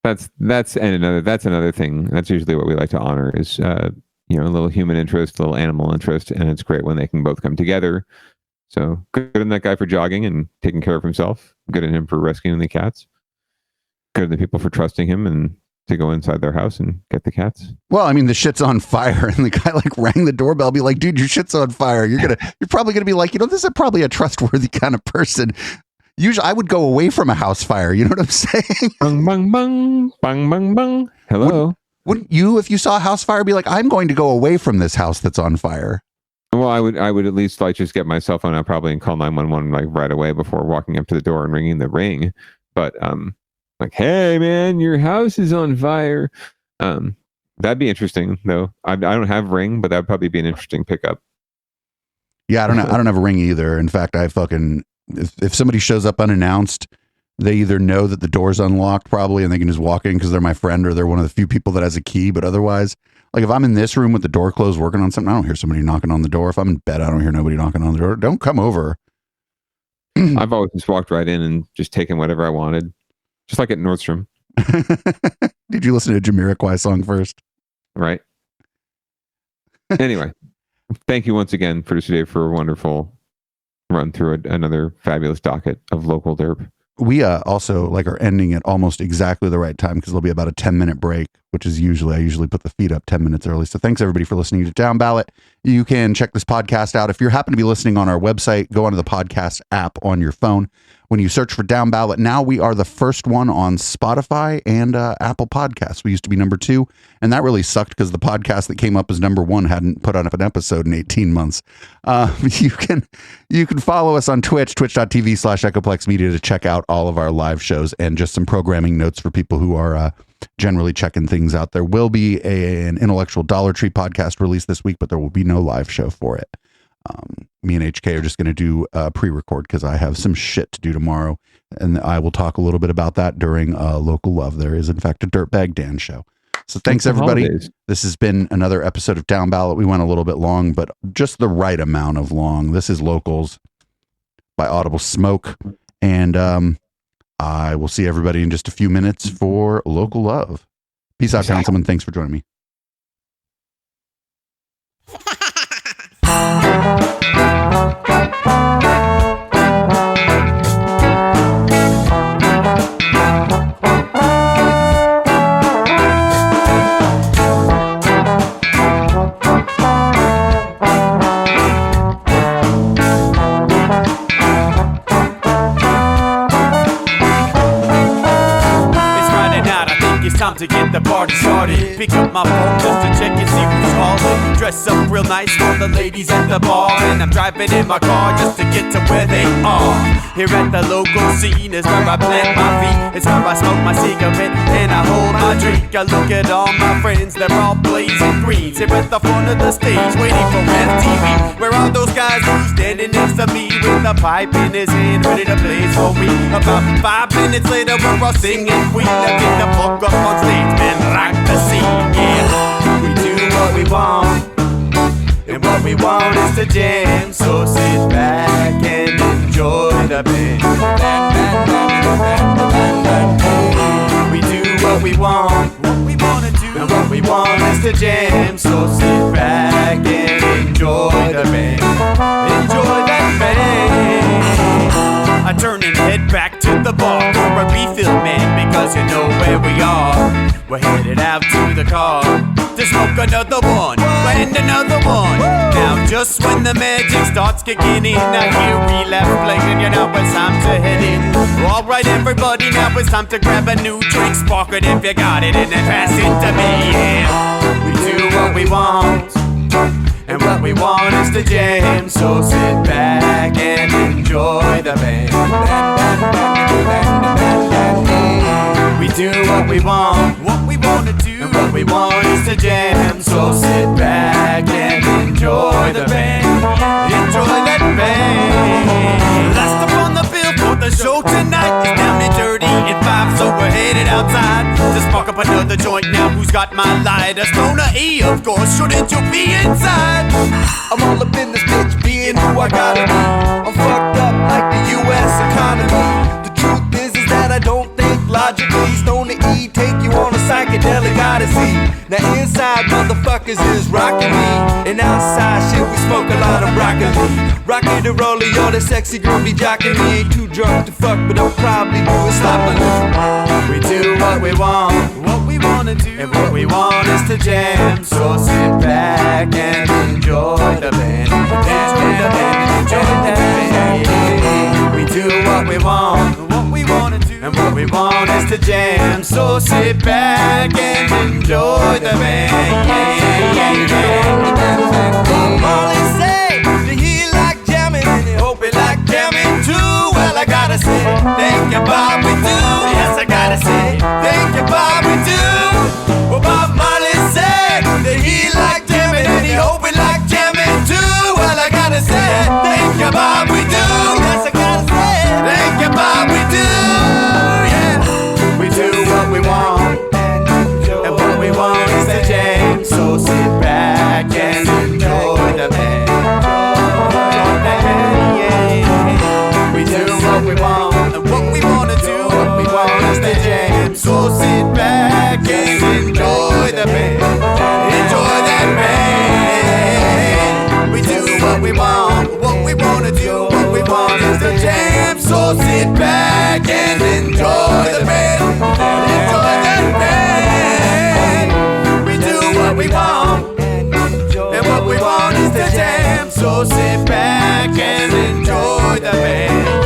Right. That's another thing. That's usually what we like to honor is a little human interest, a little animal interest, and it's great when they can both come together. So good on that guy for jogging and taking care of himself. Good on him for rescuing the cats. Good on the people for trusting him and to go inside their house and get the cats. Well, I mean, the shit's on fire, and the guy rang the doorbell, be like, "Dude, your shit's on fire." You're probably gonna be like, this is probably a trustworthy kind of person. Usually, I would go away from a house fire. You know what I'm saying? Bang bang bang bang bang bang. Hello. Wouldn't you, if you saw a house fire, be like, I'm going to go away from this house that's on fire? Well, I would at least like just get my cell phone out probably and call 911 like right away before walking up to the door and ringing the ring. But like, hey man, your house is on fire. That'd be interesting though. I don't have Ring, but that'd probably be an interesting pickup. Yeah, I don't know. I don't have a Ring either. In fact, if somebody shows up unannounced, they either know that the door's unlocked probably and they can just walk in because they're my friend or they're one of the few people that has a key. But otherwise, like if I'm in this room with the door closed working on something, I don't hear somebody knocking on the door. If I'm in bed, I don't hear nobody knocking on the door. Don't come over. I've always just walked right in and just taken whatever I wanted. Just like at Nordstrom. Did you listen to a Jamiroquai song first? Right. Anyway, thank you once again, Producer Dave, for a wonderful run through another fabulous docket of local derp. We also are ending at almost exactly the right time because there'll be about a 10-minute break, which is I usually put the feed up 10 minutes early. So thanks everybody for listening to Downballot. You can check this podcast out. If you happen to be listening on our website, go onto the podcast app on your phone. When you search for Downballot, now we are the first one on Spotify and Apple Podcasts. We used to be number 2, and that really sucked because the podcast that came up as number 1 hadn't put out an episode in 18 months. You can follow us on Twitch, twitch.tv/Echoplex Media to check out all of our live shows and just some programming notes for people who are generally checking things out. There will be an Intellectual Dollar Tree podcast released this week, but there will be no live show for it. Me and HK are just going to do pre-record because I have some shit to do tomorrow, and I will talk a little bit about that during Local Love. There is, in fact, a Dirtbag Dan show. So thanks, everybody. Holidays. This has been another episode of Downballot. We went a little bit long, but just the right amount of long. This is Locals by Audible Smoke, and I will see everybody in just a few minutes for Local Love. Peace out, Councilman. Thanks for joining me. Time to get the party started. Pick up my phone just to check and see who's calling. Dress up real nice for the ladies at the bar, and I'm driving in my car just to get to where they are. Here at the local scene is where I plant my feet. It's where I smoke my cigarette and I hold my drink. I look at all my friends, they're all blazing greens. Here at the front of the stage waiting for MTV. Where are those guys who's standing next to me with a pipe in his hand ready to blaze for me? About 5 minutes later we're all singing Queen. Now get the fuck up on stage, man, rock the scene, yeah. We do what we want, and what we want is to jam. So sit back and enjoy the band. We do what we want, and what we want is to jam. So sit back and enjoy the band. Enjoy that band. I turn and head back to the bar for a refill, man, because you know where we are. We're headed out to the car to smoke another one and another one. Now just when the magic starts kicking in, I hear relapse playing, you know it's time to head in. Alright everybody, now it's time to grab a new drink. Spark it if you got it and then pass it to me, yeah. We do what we want, and what we want is to jam. So sit back and enjoy the band. We do what we want to do, and what we want is to jam. So sit back and enjoy the band. Enjoy that band. Last up on the bill for the show tonight is Down and Dirty at 5, so we're headed outside to spark up another joint. Now who's got my lighter? Stoner E, of course. Shouldn't you be inside? I'm all up in this bitch, being who I gotta be. I'm fucked up like the U.S. economy. The truth is that I don't think logically. Stoner E take you on a psychedelic odyssey. Now inside motherfuckers is rocking me, and outside shit we smoke a lot of broccoli. Rocky the roller, yo, that sexy girl be jocking me. Ain't too drunk to fuck, but I'll probably do it sloppily. We do what we want, what we wanna do, and what we want is to jam. So sit back and enjoy the band. Enjoy the band, enjoy the band. We do what we want. what we wanna do, and what we want is to jam. So sit back and enjoy the band. Bob Marley say that he like jamming, and he hope he like jamming too. Well, I gotta say, thank you, Bob, we do. Yes, I gotta say, thank you, Bob, we do. Well, Bob Marley said that he like jamming, and he hope he like jamming too. Well, I gotta say, thank you, Bob, we do. Yes, I gotta say, thank you, Bob, we do. Yeah, we do what we want, and what we want is to jam. So sit back and enjoy the band. We do what we want, and what we wanna do, what we want is to jam. So sit back and enjoy the band. Enjoy that band. We do what we want, what we wanna do, what we want is to jam. So sit back and enjoy the band. Enjoy that band. We do what we want, and what we want is to jam. So sit back and enjoy the band.